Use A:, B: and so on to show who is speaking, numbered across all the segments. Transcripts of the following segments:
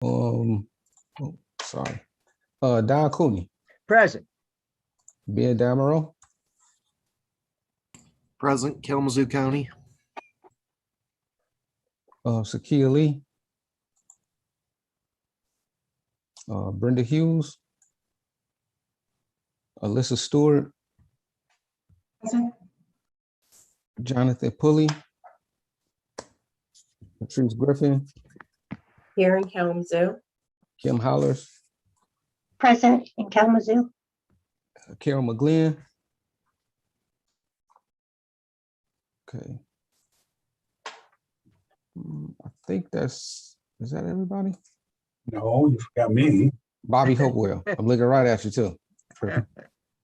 A: Oh, sorry. Don Cooney,
B: Present.
A: Ben Damaro,
C: Present, Kalamazoo County.
A: Sakia Lee, Brenda Hughes, Alyssa Stewart,
D: Present.
A: Jonathan Pulley, Patrice Griffin,
D: Here in Kalamazoo.
A: Kim Hollers,
E: Present in Kalamazoo.
A: Carol McGlynn. Okay. I think is that everybody?
F: No, you forgot me.
A: Bobby Hopewell. I'm looking right at you too.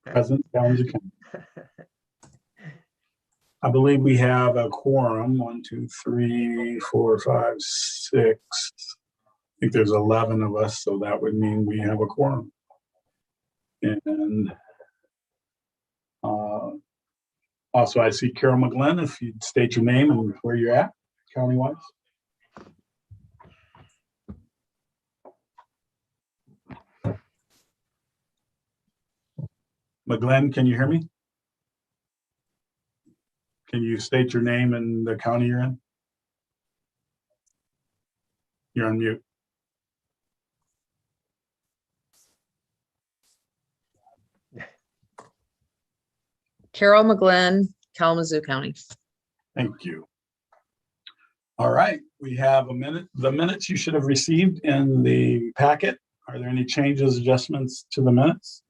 F: Present, Kalamazoo County. I believe we have a quorum. 1, 2, 3, 4, 5, 6. I think there's 11 of us, so that would mean we have a quorum. And also, I see Carol McGlynn. If you'd state your name and where you're at, county-wise. McGlynn, can you hear me? Can you state your name and the county you're in? You're on mute.
G: Carol McGlynn, Kalamazoo County.
F: Thank you. All right, we have the minutes you should have received in the packet. Are there any changes, adjustments to the minutes?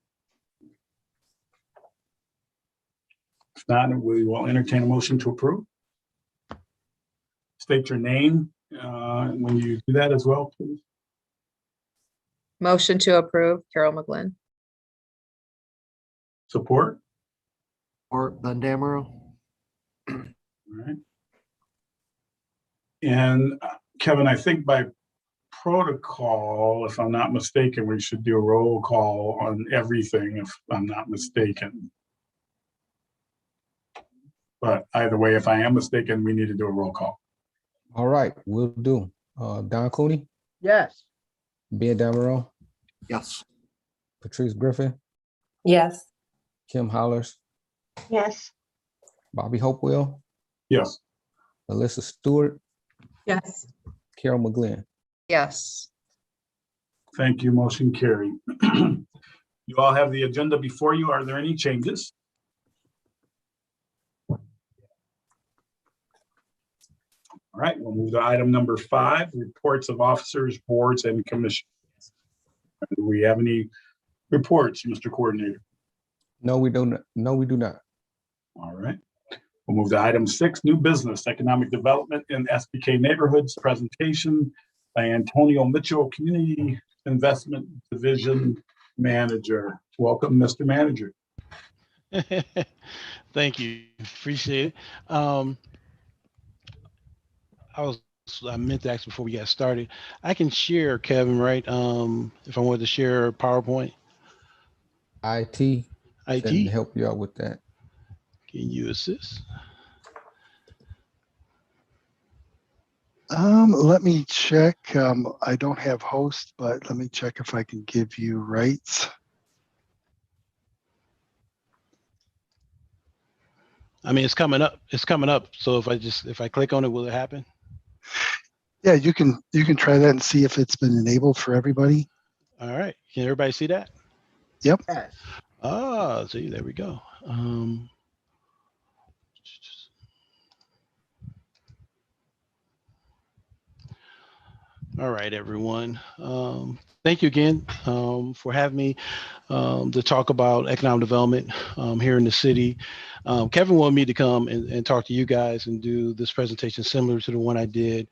F: If not, we will entertain a motion to approve. State your name when you do that as well, please.
G: Motion to approve, Carol McGlynn.
F: Support.
C: Or Ben Damaro.
F: All right. And Kevin, I think by protocol, if I'm not mistaken, we should do a roll call on everything, if I'm not mistaken. But either way, if I am mistaken, we need to do a roll call.
A: All right, we'll do. Don Cooney,
B: Yes.
A: Ben Damaro,
C: Yes.
A: Patrice Griffin,
D: Yes.
A: Kim Hollers,
E: Yes.
A: Bobby Hopewell,
F: Yes.
A: Alyssa Stewart,
D: Yes.
A: Carol McGlynn.
G: Yes.
F: Thank you. Motion carried. You all have the agenda before you. Are there any changes? All right, we'll move to item number 5, reports of officers, boards, and commissions. Do we have any reports, Mr. Coordinator?
A: No, we don't. No, we do not.
F: All right. We'll move to item 6, new business, economic development in SBK neighborhoods, presentation by Antonio Mitchell, Community Investment Division Manager. Welcome, Mr. Manager.
H: Thank you. Appreciate it. I meant to ask before we got started. I can share, Kevin, right? If I wanted to share PowerPoint.
A: IT can
H: IT,
A: help you out with that.
H: can you assist?
I: Let me check. I don't have host, but let me check if I can give you rights.
H: I mean, it's coming up. It's coming up. So if I click on it, will it happen?
I: Yeah, you can try that and see if it's been enabled for everybody.
H: All right. Can everybody see that?
I: Yep.
B: Yes.
H: Ah, see, there we go. All right, everyone. Thank you again for having me to talk about economic development here in the city. Kevin wanted me to come and talk to you guys and do this presentation similar to the one I did.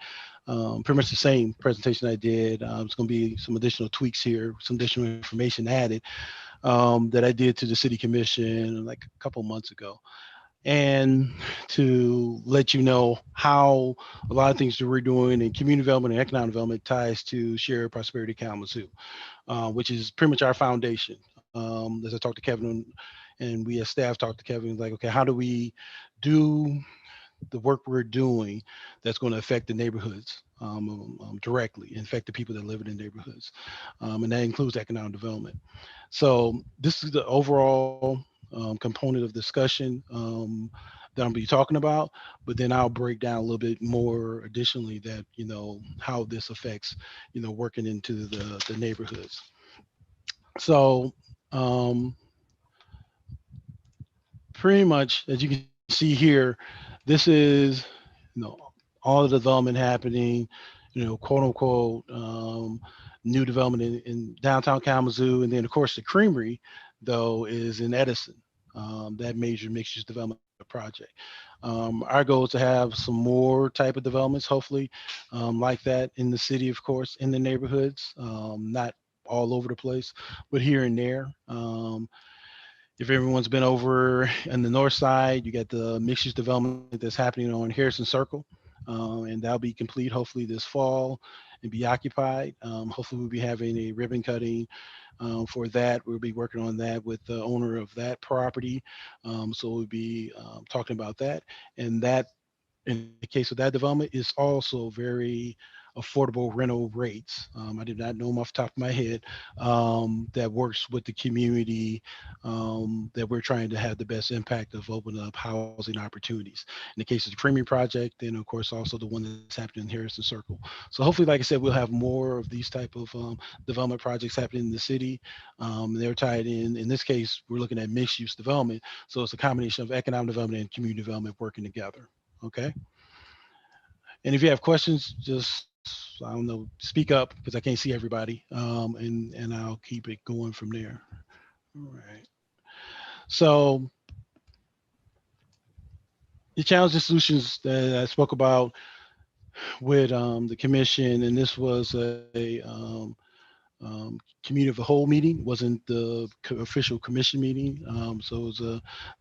H: Pretty much the same presentation I did. It's going to be some additional tweaks here, some additional information added that I did to the city commission like a couple months ago. And to let you know how a lot of things that we're doing in community development and economic development ties to shared prosperity Kalamazoo, which is pretty much our foundation. As I talked to Kevin and we as staff talked to Kevin, like, okay, how do we do the work we're doing that's going to affect the neighborhoods directly, and affect the people that live in the neighborhoods. And that includes economic development. So this is the overall component of discussion that I'll be talking about, but then I'll break down a little bit more additionally that, how this affects, working into the neighborhoods. So pretty much, as you can see here, this is, all the development happening, quote unquote, new development in downtown Kalamazoo. And then of course the Creamery though is in Edison, that major mixed use development project. Our goal is to have some more type of developments, hopefully, like that in the city, of course, in the neighborhoods, not all over the place, but here and there. If everyone's been over on the north side, you got the mixed use development that's happening on Harrison Circle, and that'll be complete hopefully this fall and be occupied. Hopefully we'll be having a ribbon cutting for that. We'll be working on that with the owner of that property. So we'll be talking about that. And that, in the case of that development, is also very affordable rental rates. I did not know them off the top of my head. That works with the community, that we're trying to have the best impact of opening up housing opportunities. In the case of the Creamery project, then of course also the one that's happening in Harrison Circle. So hopefully, like I said, we'll have more of these type of development projects happening in the city. They're tied in. In this case, we're looking at mixed use development. So it's a combination of economic development and community development working together. Okay. And if you have questions, just, I don't know, speak up because I can't see everybody, and I'll keep it going from there. All right. So the challenges and solutions that I spoke about with the commission, and this was a community of the whole meeting, wasn't the official commission meeting. So it was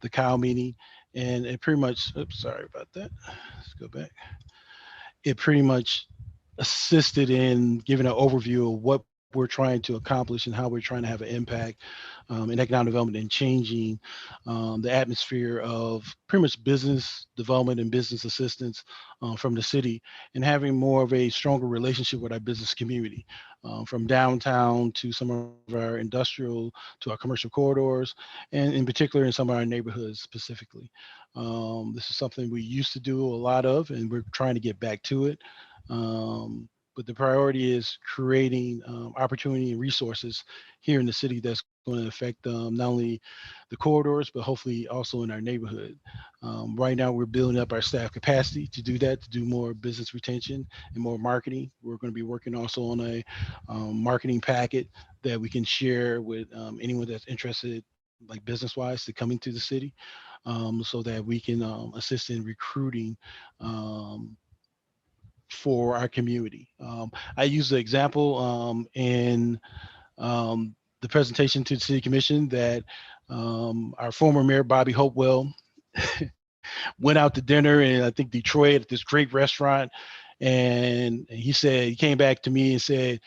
H: the COW meeting, and it pretty much, oops, sorry about that. Let's go back. It pretty much assisted in giving an overview of what we're trying to accomplish and how we're trying to have an impact in economic development and changing the atmosphere of pretty much business development and business assistance from the city, and having more of a stronger relationship with our business community, from downtown to some of our industrial to our commercial corridors, and in particular in some of our neighborhoods specifically. This is something we used to do a lot of, and we're trying to get back to it. But the priority is creating opportunity and resources here in the city that's going to affect not only the corridors, but hopefully also in our neighborhood. Right now, we're building up our staff capacity to do that, to do more business retention and more marketing. We're going to be working also on a marketing packet that we can share with anyone that's interested, like business-wise, to come into the city, so that we can assist in recruiting for our community. I use the example in the presentation to the City Commission that our former mayor, Bobby Hopewell, went out to dinner in, I think, Detroit at this great restaurant. And he said, he came back to me and said,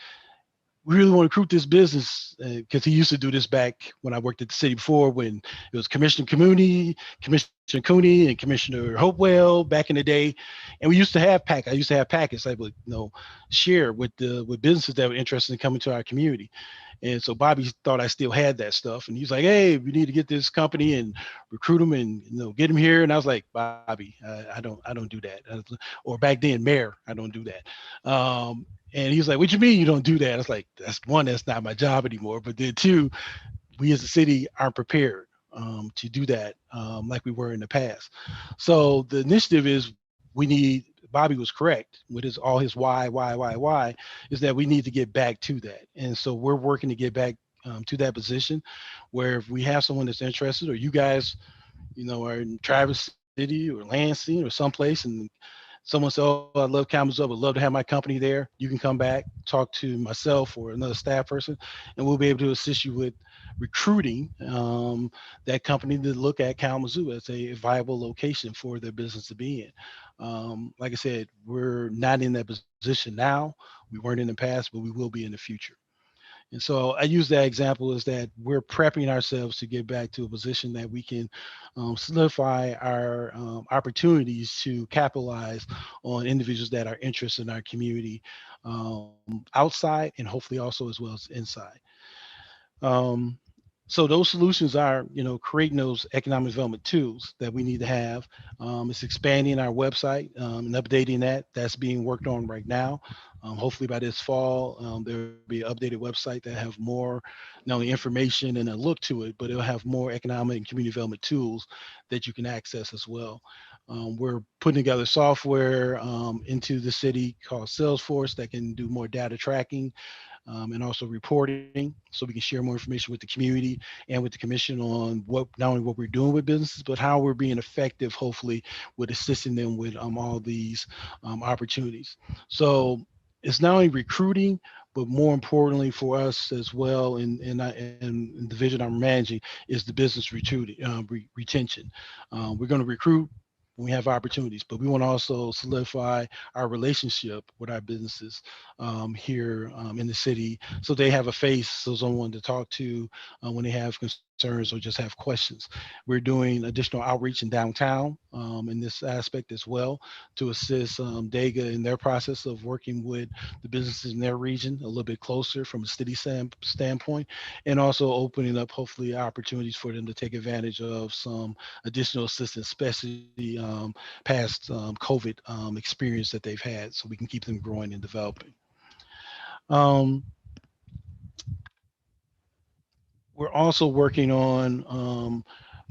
H: we really want to recruit this business, because he used to do this back when I worked at the city before, when it was Commissioner Cooney, and Commissioner Hopewell back in the day. And we used to have I used to have packets I would share with businesses that were interested in coming to our community. And so Bobby thought I still had that stuff. And he's like, hey, we need to get this company and recruit them and get them here. And I was like, Bobby, I don't do that. Or back then, Mayor, I don't do that. And he's like, what you mean you don't do that? I was like, that's one, that's not my job anymore. But then two, we as a city aren't prepared to do that like we were in the past. So the initiative is, Bobby was correct with all his why, is that we need to get back to that. And so we're working to get back to that position where if we have someone that's interested, or you guys, are in Traverse City or Lansing or someplace, and someone said, oh, I love Kalamazoo, I would love to have my company there, you can come back, talk to myself or another staff person, and we'll be able to assist you with recruiting that company to look at Kalamazoo as a viable location for their business to be in. Like I said, we're not in that position now. We weren't in the past, but we will be in the future. And so I use that example is that we're prepping ourselves to get back to a position that we can solidify our opportunities to capitalize on individuals that are interested in our community outside and hopefully also as well as inside. Um, so those solutions are, creating those economic development tools that we need to have. It's expanding our website and updating that. That's being worked on right now. Hopefully by this fall, there'll be an updated website that have more, not only information and a look to it, but it'll have more economic and community development tools that you can access as well. We're putting together software into the city called Salesforce that can do more data tracking and also reporting, so we can share more information with the community and with the commission on what, not only what we're doing with businesses, but how we're being effective, hopefully, with assisting them with all these opportunities. So it's not only recruiting, but more importantly for us as well, in the vision I'm managing, is the business retention. We're going to recruit when we have opportunities, but we want to also solidify our relationship with our businesses here in the city, so they have a face, so someone to talk to when they have concerns or just have questions. We're doing additional outreach in downtown in this aspect as well, to assist DAGA in their process of working with the businesses in their region a little bit closer from a city standpoint, and also opening up hopefully opportunities for them to take advantage of some additional assistance, especially past COVID experience that they've had, so we can keep them growing and developing. We're also working on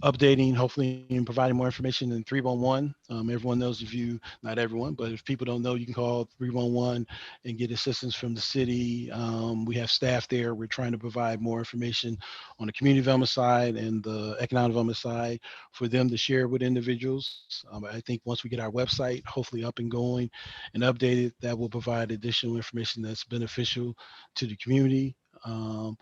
H: updating, hopefully, and providing more information in 311. Everyone knows, if you, not everyone, but if people don't know, you can call 311 and get assistance from the city. We have staff there. We're trying to provide more information on the community development side and the economic development side for them to share with individuals. I think once we get our website hopefully up and going and updated, that will provide additional information that's beneficial to the community. The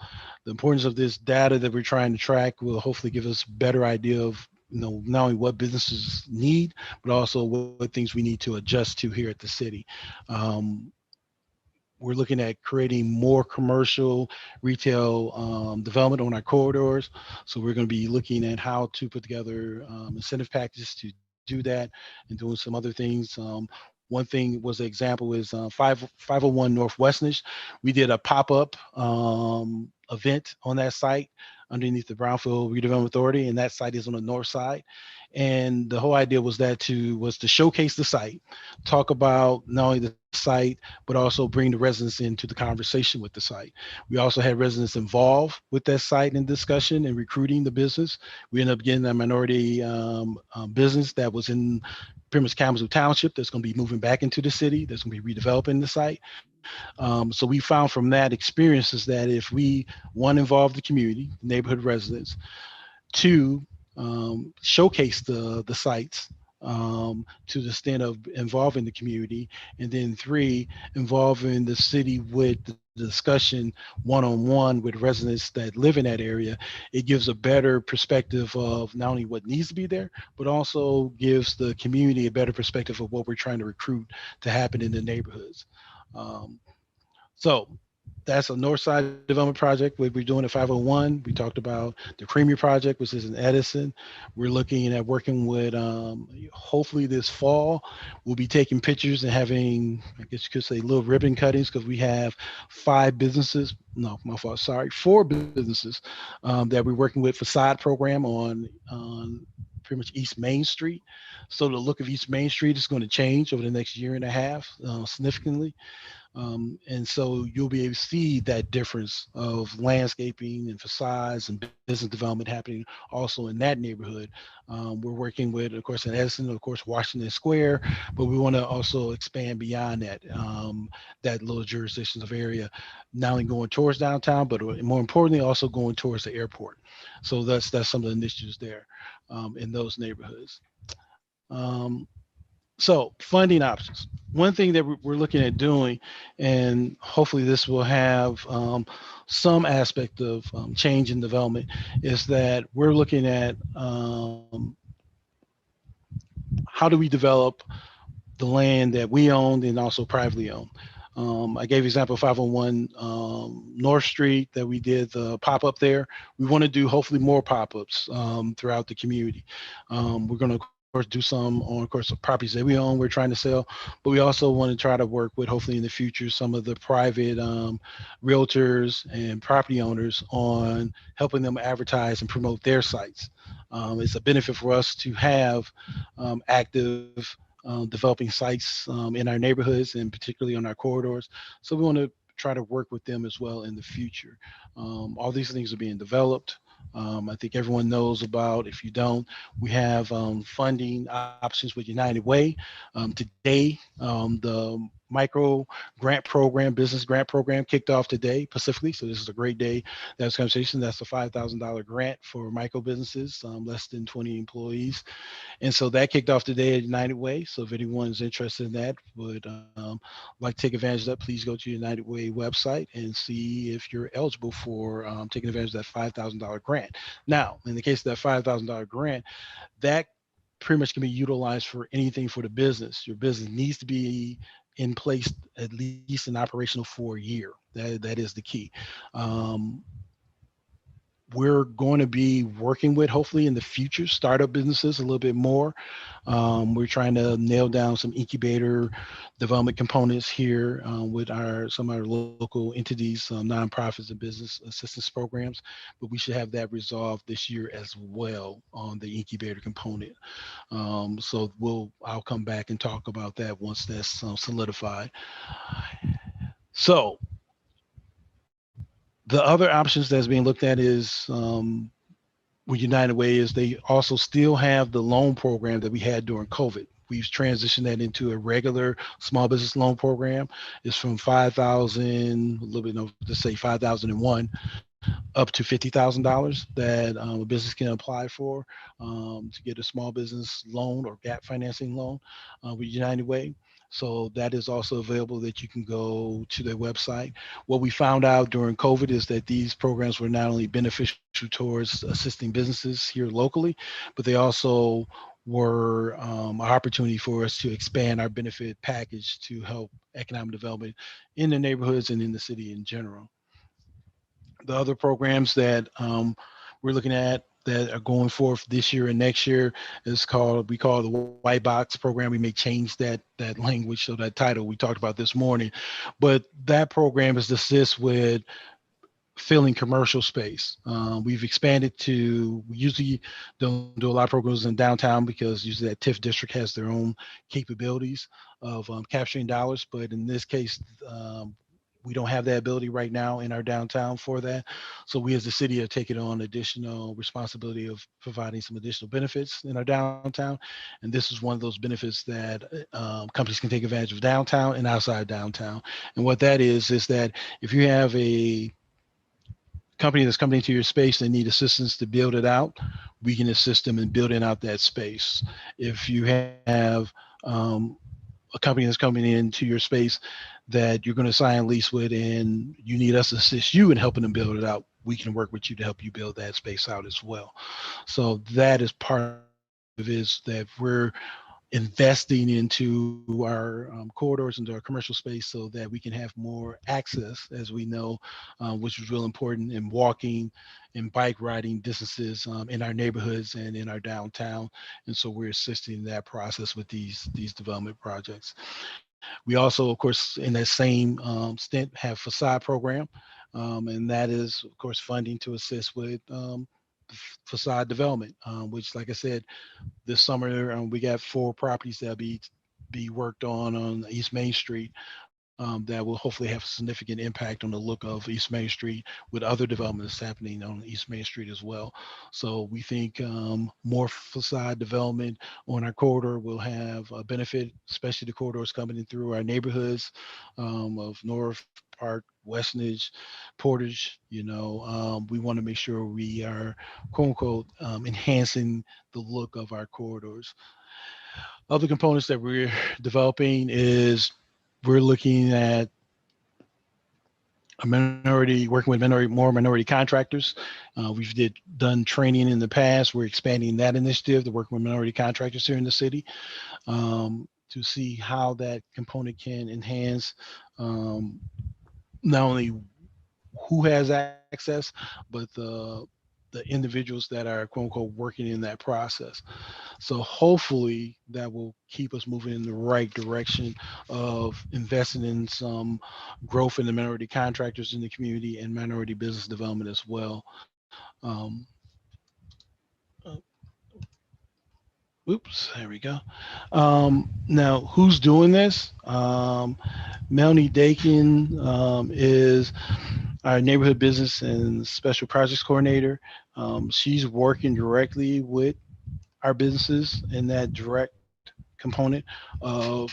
H: importance of this data that we're trying to track will hopefully give us better idea of, not only what businesses need, but also what things we need to adjust to here at the city. We're looking at creating more commercial retail development on our corridors. So we're going to be looking at how to put together incentive packages to do that, and doing some other things. One thing was an example is 501 North Westnish. We did a pop-up event on that site underneath the Brownfield Redevelopment Authority, and that site is on the north side. And the whole idea was to showcase the site, talk about not only the site, but also bring the residents into the conversation with the site. We also had residents involved with that site in discussion and recruiting the business. We ended up getting a minority business that was in pretty much Kalamazoo Township that's going to be moving back into the city, that's going to be redeveloping the site. So we found from that experiences that if we, one, involve the community, neighborhood residents, two, showcase the sites to the extent of involving the community, and then three, involving the city with the discussion one-on-one with residents that live in that area, it gives a better perspective of not only what needs to be there, but also gives the community a better perspective of what we're trying to recruit to happen in the neighborhoods. So that's a north side development project we're doing at 501. We talked about the Creamery project, which is in Edison. We're looking at working with, hopefully this fall, we'll be taking pictures and having, I guess you could say, little ribbon cuttings, because we have 4 businesses that we're working with facade program on pretty much East Main Street. So the look of East Main Street is going to change over the next year and a half significantly. And so you'll be able to see that difference of landscaping and facades and business development happening also in that neighborhood. We're working with, of course, in Edison, of course, Washington Square, but we want to also expand beyond that, that little jurisdictions of area, not only going towards downtown, but more importantly, also going towards the airport. So that's some of the initiatives there in those neighborhoods. So funding options. One thing that we're looking at doing, and hopefully this will have some aspect of change in development, is that we're looking at how do we develop the land that we own and also privately own. I gave example 501 North Street that we did the pop-up there. We want to do hopefully more pop-ups throughout the community. We're going to, of course, do some on, of course, the properties that we own, we're trying to sell, but we also want to try to work with, hopefully in the future, some of the private realtors and property owners on helping them advertise and promote their sites. It's a benefit for us to have active developing sites in our neighborhoods and particularly on our corridors. So we want to try to work with them as well in the future. All these things are being developed. I think everyone knows about, if you don't, we have funding options with United Way. Today, the micro grant program, business grant program kicked off today specifically. So this is a great day. That's conversation. That's a $5,000 grant for micro businesses, less than 20 employees. And so that kicked off today at United Way. So if anyone's interested in that, would like to take advantage of that, please go to United Way website and see if you're eligible for taking advantage of that $5,000 grant. Now, in the case of that $5,000 grant, that pretty much can be utilized for anything for the business. Your business needs to be in place at least in operational for a year. That is the key. We're going to be working with, hopefully in the future, startup businesses a little bit more. We're trying to nail down some incubator development components here with some of our local entities, nonprofits and business assistance programs, but we should have that resolved this year as well on the incubator component. So I'll come back and talk about that once that's solidified. So the other options that's being looked at is with United Way is they also still have the loan program that we had during COVID. We've transitioned that into a regular small business loan program. It's from 5,000, a little bit, let's say 5,001 up to $50,000 that a business can apply for to get a small business loan or gap financing loan with United Way. So that is also available that you can go to their website. What we found out during COVID is that these programs were not only beneficial towards assisting businesses here locally, but they also were an opportunity for us to expand our benefit package to help economic development in the neighborhoods and in the city in general. The other programs that we're looking at that are going forth this year and next year we call the white box program. We may change that language, so that title we talked about this morning, but that program is to assist with filling commercial space. We've expanded we usually don't do a lot of programs in downtown because usually that TIF district has their own capabilities of capturing dollars, but in this case, we don't have that ability right now in our downtown for that. So we as the city have taken on additional responsibility of providing some additional benefits in our downtown. And this is one of those benefits that companies can take advantage of downtown and outside downtown. And what that is that if you have a company that's coming into your space, they need assistance to build it out, we can assist them in building out that space. If you have a company that's coming into your space that you're going to sign a lease with and you need us to assist you in helping them build it out, we can work with you to help you build that space out as well. So that is part of it, is that we're investing into our corridors, into our commercial space, so that we can have more access, as we know, which is real important in walking and bike riding distances in our neighborhoods and in our downtown. And so we're assisting in that process with these development projects. We also, of course, in that same stint, have facade program, and that is, of course, funding to assist with facade development, which, like I said, this summer we got 4 properties that'll be worked on East Main Street that will hopefully have a significant impact on the look of East Main Street, with other developments happening on East Main Street as well. So we think more facade development on our corridor will have a benefit, especially the corridors coming in through our neighborhoods of North Park, Westnedge, Portage. We want to make sure we are, quote unquote, enhancing the look of our corridors. Other components that we're developing is we're looking at working with more minority contractors. We've done training in the past. We're expanding that initiative to work with minority contractors here in the city to see how that component can enhance not only who has access, but the individuals that are quote unquote working in that process. So hopefully that will keep us moving in the right direction of investing in some growth in the minority contractors in the community and minority business development as well. Um, uh, Oops, there we go. Now, who's doing this? Melanie Dakin is our neighborhood business and special projects coordinator. She's working directly with our businesses in that direct component of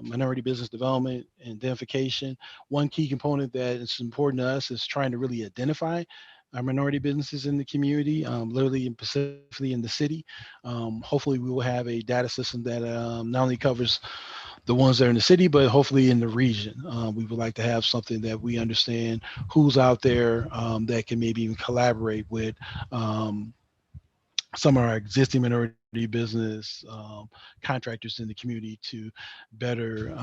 H: minority business development and identification. One key component that is important to us is trying to really identify our minority businesses in the community, literally and specifically in the city. Hopefully we will have a data system that not only covers the ones that are in the city, but hopefully in the region. We would like to have something that we understand who's out there that can maybe even collaborate with some of our existing minority business contractors in the community to better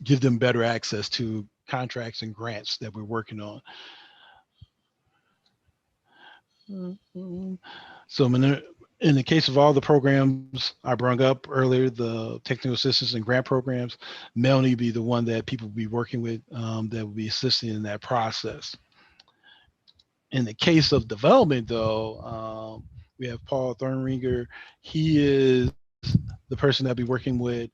H: give them better access to contracts and grants that we're working on. So in the case of all the programs I brought up earlier, the technical assistance and grant programs, Melanie will be the one that people will be working with that will be assisting in that process. In the case of development though, we have Paul Thornringer. He is the person that'll be working with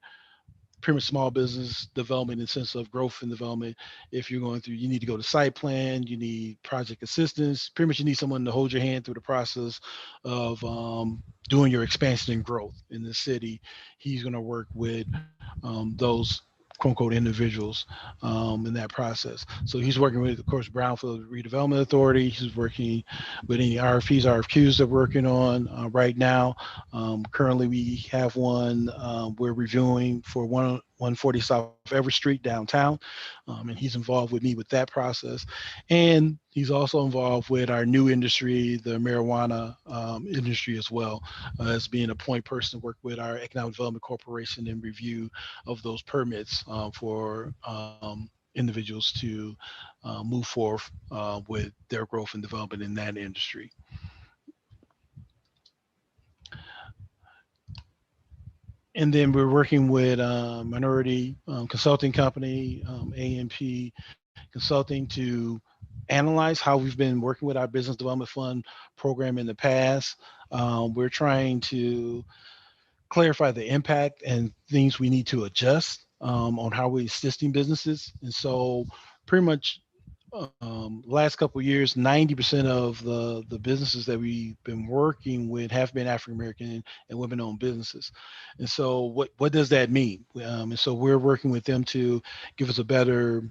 H: pretty much small business development in the sense of growth and development. If you're going through, you need to go to site plan, you need project assistance, pretty much you need someone to hold your hand through the process of doing your expansion and growth in the city. He's going to work with those quote unquote individuals in that process. So he's working with, of course, Brownfield Redevelopment Authority. He's working with any RFPs, RFQs that we're working on right now. Currently, we have one we're reviewing for 140 South Everett Street downtown, and he's involved with me with that process. And he's also involved with our new industry, the marijuana industry as well, as being a point person to work with our Economic Development Corporation in review of those permits for individuals to move forth with their growth and development in that industry. And then we're working with minority consulting company, AMP Consulting, to analyze how we've been working with our business development fund program in the past. We're trying to clarify the impact and things we need to adjust on how we're assisting businesses. And so pretty much last couple of years, 90% of the businesses that we've been working with have been African-American and women-owned businesses. And so what does that mean? And so we're working with them to give us a better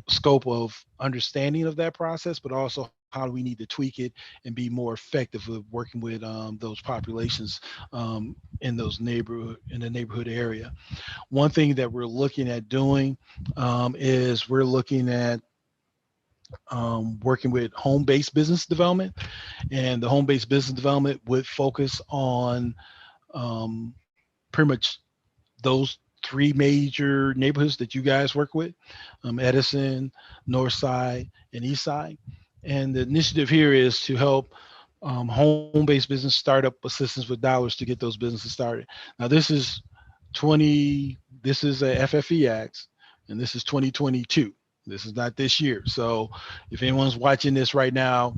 H: scope of understanding of that process, but also how do we need to tweak it and be more effective with working with those populations in the neighborhood area. One thing that we're looking at doing is we're looking at working with home-based business development, and the home-based business development would focus on pretty much those three major neighborhoods that you guys work with, Edison, North Side, and East Side. And the initiative here is to help home-based business startup assistance with dollars to get those businesses started. Now this is a FFE Act, and this is 2022. This is not this year. So if anyone's watching this right now,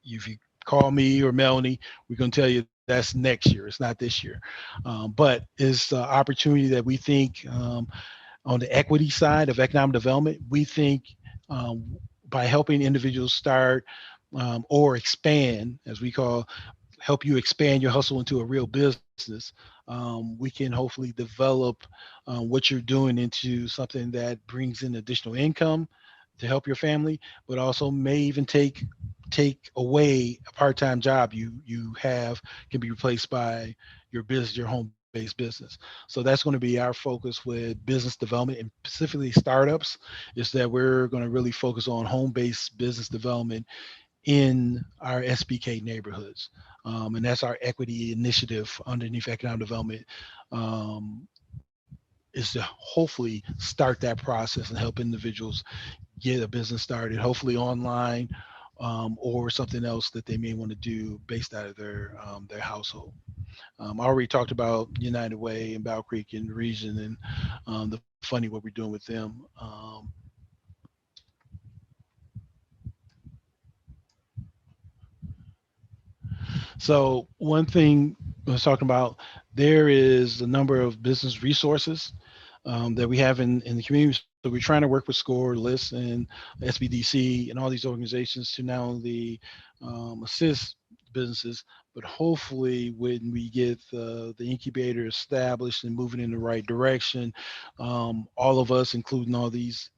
H: if you call me or Melanie, we're going to tell you that's next year. It's not this year. But it's an opportunity that we think on the equity side of economic development, we think by helping individuals start or expand, as we call, help you expand your hustle into a real business, we can hopefully develop what you're doing into something that brings in additional income to help your family, but also may even take away a part-time job you have can be replaced by your business, your home-based business. So that's going to be our focus with business development, and specifically startups, is that we're going to really focus on home-based business development in our SBK neighborhoods. And that's our equity initiative underneath economic development is to hopefully start that process and help individuals get a business started, hopefully online, or something else that they may want to do based out of their household. I already talked about United Way and Bow Creek in the region, and the funding what we're doing with them. So one thing I was talking about, there is a number of business resources that we have in the community. So we're trying to work with SCORE, LIST, and SBDC and all these organizations to not only assist businesses, but hopefully when we get the incubator established and moving in the right direction, all of us, including all these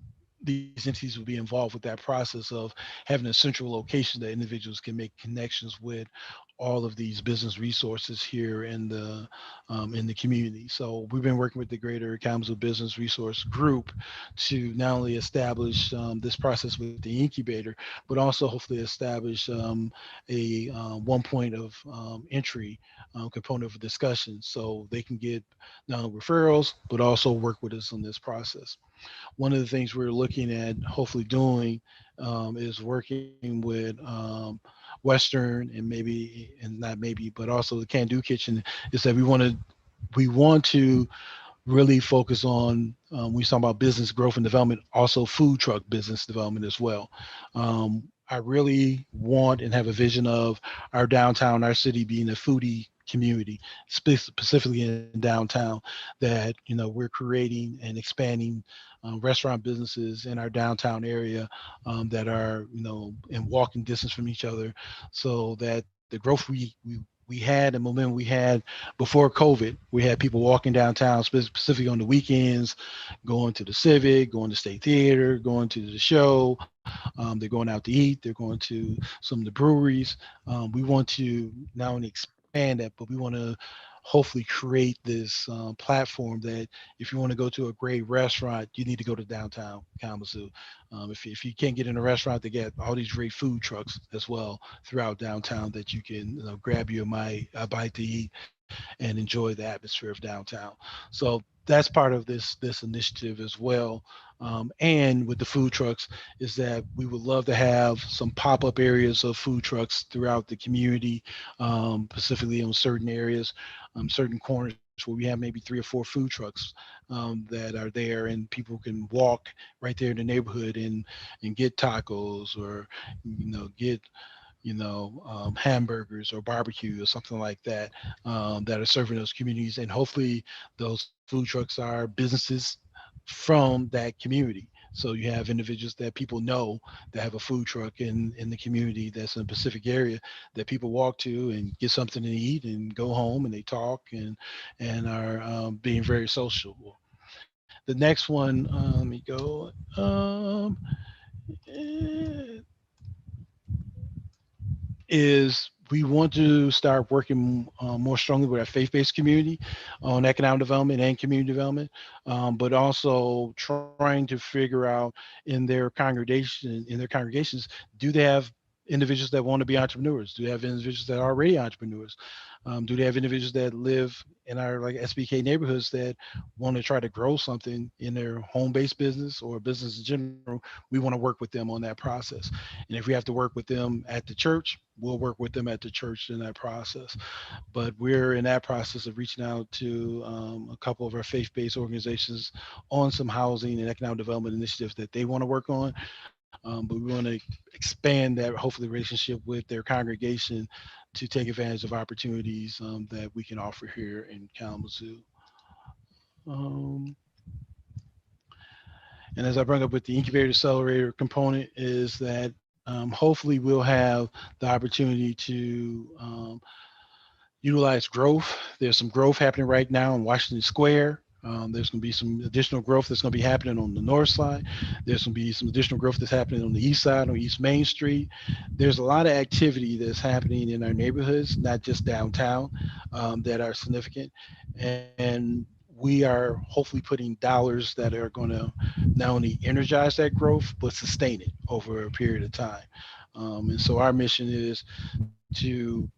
H: entities will be involved with that process of having a central location that individuals can make connections with all of these business resources here in the community. So we've been working with the Greater Kalamazoo Business Resource Group to not only establish this process with the incubator, but also hopefully establish a one point of entry component of discussion, so they can get not only referrals but also work with us on this process. One of the things we're looking at hopefully doing is working with Western and maybe, and not maybe, but also the Can Do Kitchen, is that we want to really focus on, when we talk about business growth and development, also food truck business development as well. I really want and have a vision of our downtown, our city being a foodie community, specifically in downtown, that, we're creating and expanding restaurant businesses in our downtown area that are, in walking distance from each other, so that the growth we had and momentum we had before COVID, we had people walking downtown, specifically on the weekends, going to the Civic, going to State Theater, going to the show. They're going out to eat. They're going to some of the breweries. We want to not only expand that, but we want to hopefully create this platform that if you want to go to a great restaurant, you need to go to downtown Kalamazoo. If you can't get in a restaurant, they get all these great food trucks as well throughout downtown that you can grab you a bite to eat and enjoy the atmosphere of downtown. So that's part of this initiative as well. And with the food trucks, is that we would love to have some pop-up areas of food trucks throughout the community, specifically in certain areas, certain corners where we have maybe 3 or 4 food trucks that are there, and people can walk right there in the neighborhood and get tacos, or get hamburgers or barbecue or something like that, that are serving those communities. And hopefully those food trucks are businesses from that community. So you have individuals that people know that have a food truck in the community that's in a specific area that people walk to and get something to eat and go home, and they talk and are being very social. The next one, let me go. Is we want to start working more strongly with our faith-based community on economic development and community development, but also trying to figure out in their congregations, do they have individuals that want to be entrepreneurs? Do they have individuals that are already entrepreneurs? Do they have individuals that live in our SBK neighborhoods that want to try to grow something in their home-based business or business in general? We want to work with them on that process. And if we have to work with them at the church, we'll work with them at the church in that process. But we're in that process of reaching out to a couple of our faith-based organizations on some housing and economic development initiatives that they want to work on. But we want to expand that, hopefully, relationship with their congregation to take advantage of opportunities that we can offer here in Kalamazoo. And as I bring up with the incubator accelerator component, is that hopefully we'll have the opportunity to utilize growth. There's some growth happening right now in Washington Square. There's going to be some additional growth that's going to be happening on the north side. There's going to be some additional growth that's happening on the east side, on East Main Street. There's a lot of activity that's happening in our neighborhoods, not just downtown, that are significant. And we are hopefully putting dollars that are going to not only energize that growth, but sustain it over a period of time. And so our mission is to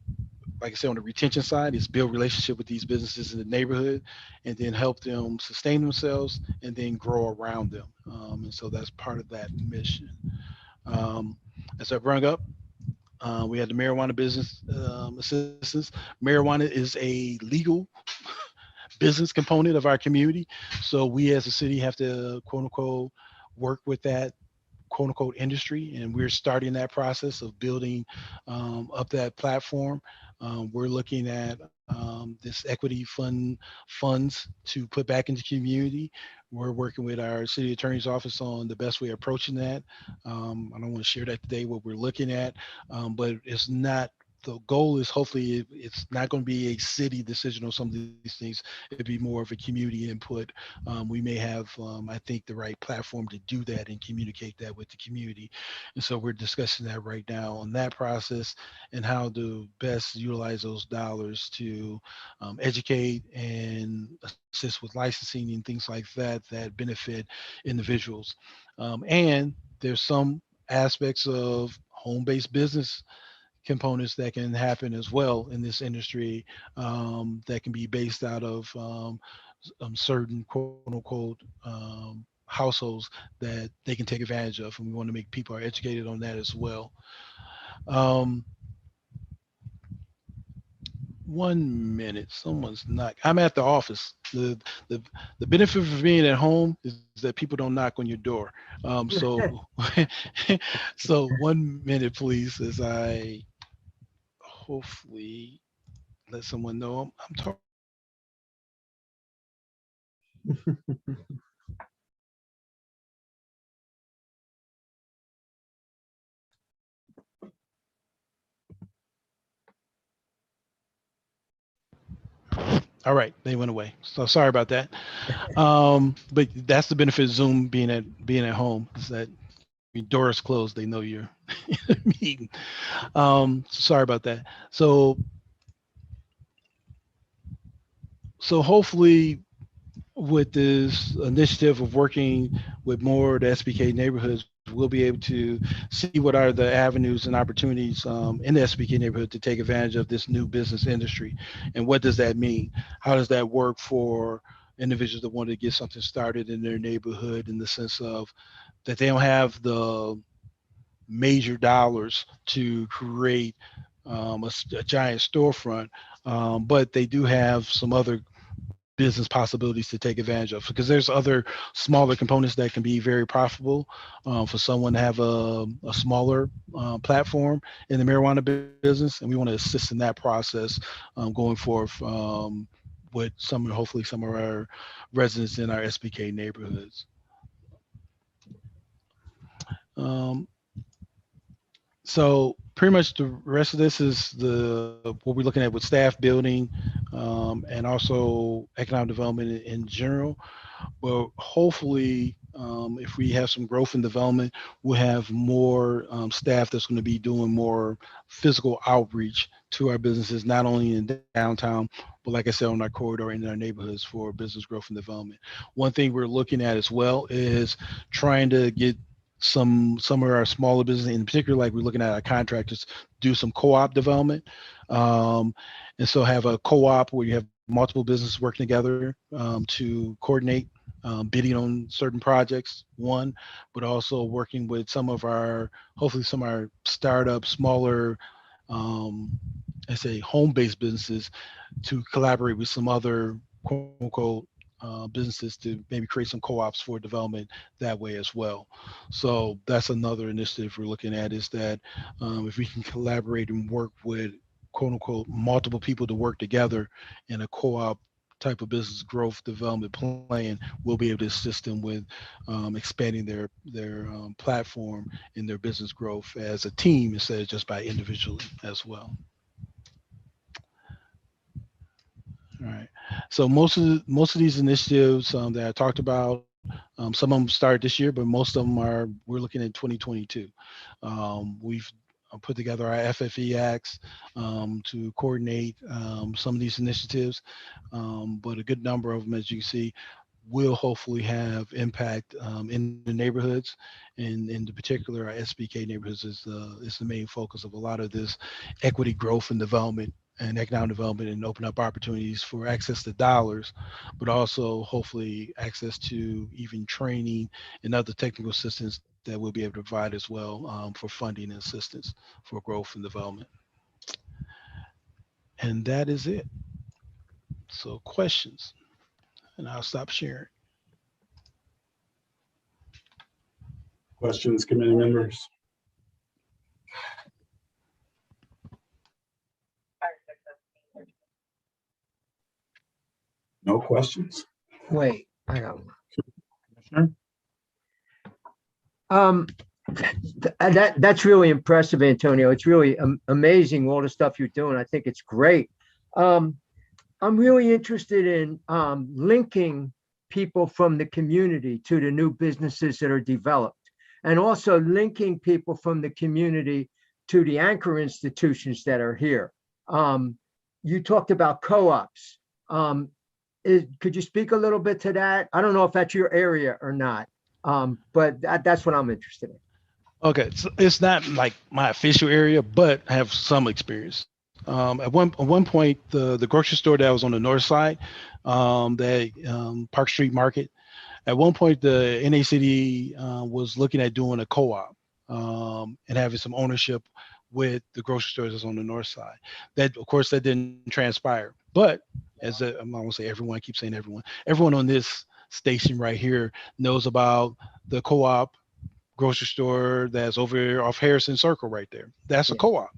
H: like I said, on the retention side, is build relationship with these businesses in the neighborhood, and then help them sustain themselves, and then grow around them. And so that's part of that mission. Um, as I brought up, we had the marijuana business assistance. Marijuana is a legal business component of our community. So we as a city have to quote unquote work with that quote unquote industry. And we're starting that process of building up that platform. We're looking at this equity funds to put back into community. We're working with our city attorney's office on the best way of approaching that. I don't want to share that today, what we're looking at, but it's not, the goal is hopefully it's not going to be a city decision on some of these things. It'd be more of a community input. We may have, I think, the right platform to do that and communicate that with the community. And so we're discussing that right now on that process and how to best utilize those dollars to educate and assist with licensing and things like that that benefit individuals. And there's some aspects of home-based business components that can happen as well in this industry, that can be based out of certain quote unquote households that they can take advantage of. And we want to make people are educated on that as well. Um, 1 minute, someone's not, I'm at the office. The benefit of being at home is that people don't knock on your door. So, so 1 minute, please, as I hopefully let someone know I'm talking. All right, they went away. So sorry about that. But that's the benefit of Zoom being at home, is that your door is closed, they know you're in a meeting. Sorry about that. So hopefully with this initiative of working with more of the SBK neighborhoods, we'll be able to see what are the avenues and opportunities in the SBK neighborhood to take advantage of this new business industry. And what does that mean? How does that work for individuals that want to get something started in their neighborhood, in the sense of that they don't have the major dollars to create a giant storefront, but they do have some other business possibilities to take advantage of, because there's other smaller components that can be very profitable for someone to have a smaller platform in the marijuana business, and we want to assist in that process going forth with hopefully some of our residents in our SBK neighborhoods. So pretty much the rest of this is what we're looking at with staff building and also economic development in general. Well, hopefully, if we have some growth and development, we'll have more staff that's going to be doing more physical outreach to our businesses, not only in downtown, but like I said, on our corridor and in our neighborhoods for business growth and development. One thing we're looking at as well is trying to get some of our smaller business, in particular, like we're looking at our contractors, do some co-op development. And so have a co-op where you have multiple businesses working together to coordinate bidding on certain projects, one, but also working with hopefully some of our startup, smaller, I say home-based businesses to collaborate with some other quote unquote businesses to maybe create some co-ops for development that way as well. So that's another initiative we're looking at, is that if we can collaborate and work with quote unquote multiple people to work together in a co-op type of business growth development plan, we'll be able to assist them with expanding their platform and their business growth as a team instead of just by individually as well. All right. So most of these initiatives that I talked about, some of them started this year, but most of them we're looking at 2022. We've put together our FFE acts to coordinate some of these initiatives, but a good number of them, as you see, will hopefully have impact in the neighborhoods, and in particular our SBK neighborhoods is the main focus of a lot of this equity growth and development and economic development and open up opportunities for access to dollars, but also hopefully access to even training and other technical assistance that we'll be able to provide as well for funding and assistance for growth and development. And that is it. So questions, and I'll stop sharing.
F: Questions, committee members? No questions?
B: Wait, I got one.
F: Commissioner?
B: That's really impressive, Antonio. It's really amazing all the stuff you're doing. I think it's great. I'm really interested in linking people from the community to the new businesses that are developed, and also linking people from the community to the anchor institutions that are here. You talked about co-ops. Could you speak a little bit to that? I don't know if that's your area or not, but that's what I'm interested in.
H: Okay, so it's not like my official area, but I have some experience. At one point, the grocery store that was on the north side, Park Street Market, at one point the NACD was looking at doing a co-op and having some ownership with the grocery stores that's on the north side. That, of course, that didn't transpire. But as I'm not gonna say everyone, I keep saying everyone on this station right here knows about the co-op grocery store that's over off Harrison Circle right there. That's a co-op.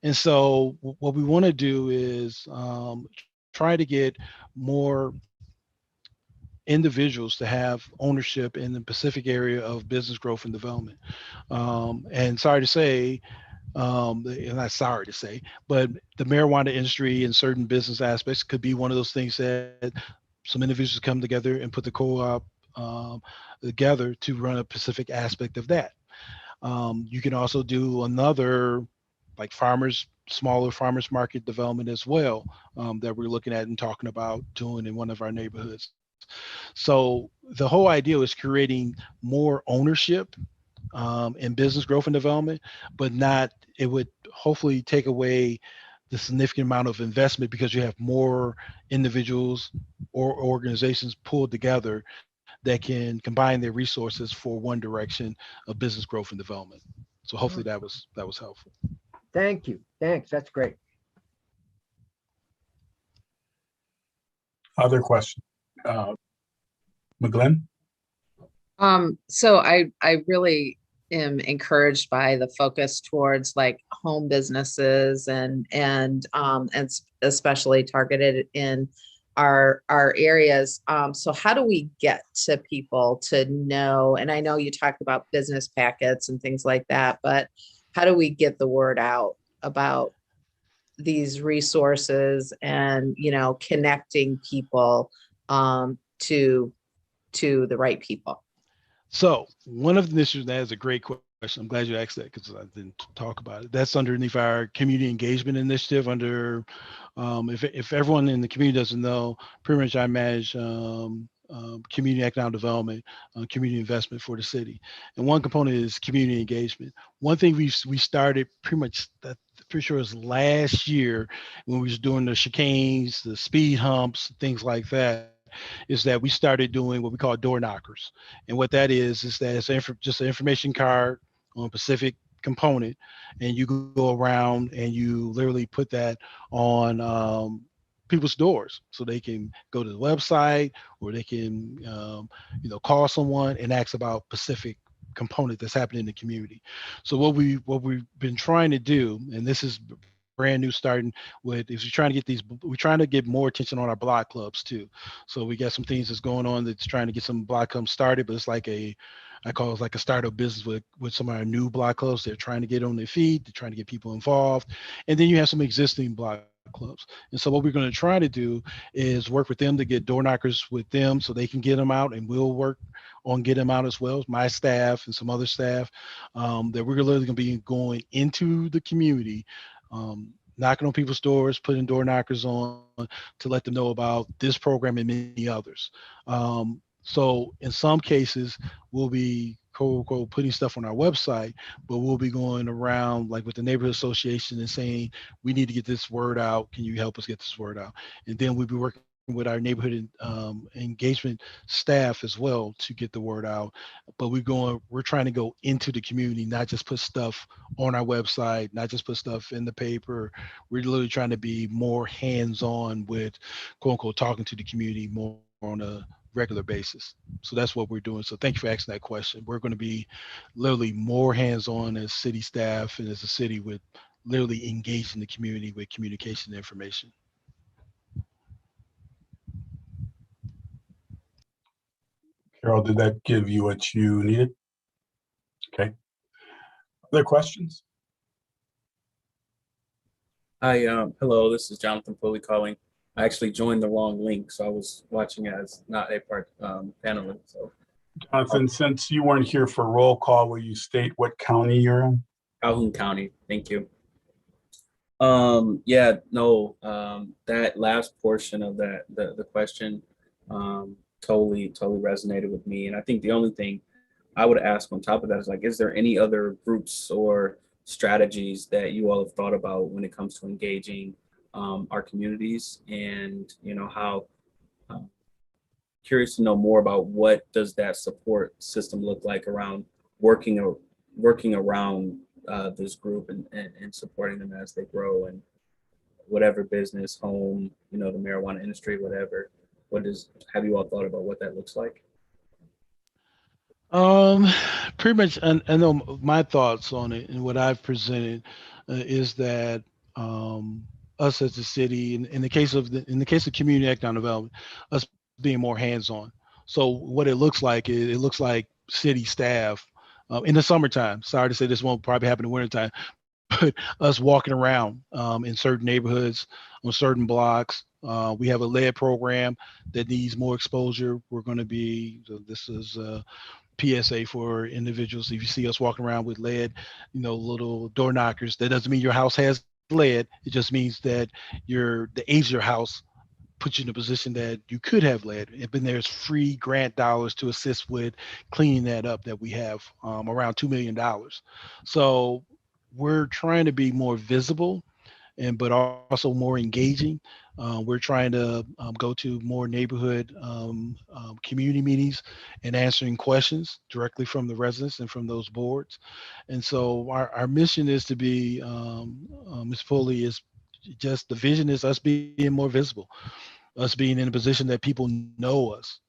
H: And so what we want to do is try to get more individuals to have ownership in the Pacific area of business growth and development. And sorry to say, not sorry to say, but the marijuana industry and certain business aspects could be one of those things that some individuals come together and put the co-op together to run a specific aspect of that. You can also do another like smaller farmers market development as well that we're looking at and talking about doing in one of our neighborhoods. So the whole idea is creating more ownership in business growth and development, but it would hopefully take away the significant amount of investment because you have more individuals or organizations pulled together that can combine their resources for one direction of business growth and development. So hopefully that was helpful.
B: Thank you. Thanks. That's great.
F: Other questions? McGlynn?
G: So I really am encouraged by the focus towards like home businesses and especially targeted in our areas. So how do we get to people to know? And I know you talked about business packets and things like that, but how do we get the word out about these resources and, connecting people to the right people? So
H: one of the initiatives, that is a great question. I'm glad you asked that because I didn't talk about it. That's underneath our community engagement initiative under, if everyone in the community doesn't know, pretty much I manage community economic development, community investment for the city. And one component is community engagement. One thing we started pretty sure it was last year when we was doing the chicanes, the speed humps, things like that, is that we started doing what we call door knockers. And what that is that it's just an information card on a specific component, and you go around and you literally put that on people's doors so they can go to the website or they can call someone and ask about specific component that's happening in the community. So what we've been trying to do, and this is brand new starting with, is we're trying to get more attention on our block clubs too. So we got some things that's going on that's trying to get some block clubs started, but it's like I call it like a startup business with some of our new block clubs. They're trying to get on their feet, they're trying to get people involved. And then you have some existing block clubs. And so what we're going to try to do is work with them to get door knockers with them so they can get them out, and we'll work on getting them out as well, my staff and some other staff, that we're literally going to be going into the community, knocking on people's doors, putting door knockers on to let them know about this program and many others. So in some cases, we'll be quote unquote putting stuff on our website, but we'll be going around like with the neighborhood association and saying, we need to get this word out. Can you help us get this word out? And then we'll be working with our neighborhood engagement staff as well to get the word out. But we're trying to go into the community, not just put stuff on our website, not just put stuff in the paper. We're literally trying to be more hands-on with quote unquote talking to the community more on a regular basis. So that's what we're doing. So thank you for asking that question. We're going to be literally more hands-on as city staff and as a city with literally engaging the community with communication and information.
F: Carol, did that give you what you needed? Okay. Other questions?
J: Hi, hello, this is Jonathan Foley calling. I actually joined the wrong link, so I was watching as not a part panelist. So
F: Jonathan, since you weren't here for roll call, will you state what county you're in?
J: Calhoun County, thank you. Yeah, no, that last portion of that, the question, totally resonated with me. And I think the only thing I would ask on top of that is like, is there any other groups or strategies that you all have thought about when it comes to engaging our communities? And you know, how curious to know more about what does that support system look like around working around this group and supporting them as they grow and whatever business, home, you know, the marijuana industry, whatever. Have you all thought about what that looks like?
H: Pretty much, I know my thoughts on it and what I've presented is that us as a city, in the case of community economic development, us being more hands-on. So what it looks like is it looks like city staff in the summertime. Sorry to say this won't probably happen in the wintertime, but us walking around in certain neighborhoods on certain blocks. We have a lead program that needs more exposure. We're going to be, so this is PSA for individuals. If you see us walking around with lead, you know, little door knockers, that doesn't mean your house has lead. It just means that the age of your house puts you in a position that you could have lead. And there's free grant dollars to assist with cleaning that up that we have around $2 million. So we're trying to be more visible but also more engaging. We're trying to go to more neighborhood community meetings and answering questions directly from the residents and from those boards. And so our mission is to be, Ms. Foley, is just the vision is us being more visible, us being in a position that people know us.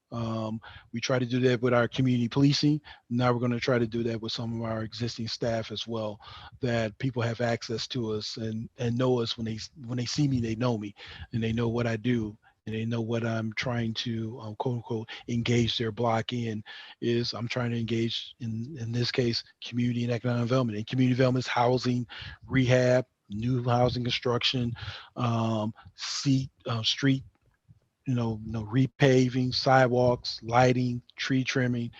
H: We try to do that with our community policing. Now we're going to try to do that with some of our existing staff as well, that people have access to us and know us when they see me, they know me and they know what I do and they know what I'm trying to quote unquote engage their block in. Is I'm trying to engage in this case community and economic development. And community development is housing, rehab, new housing construction, street, repaving, sidewalks, lighting, tree trimming.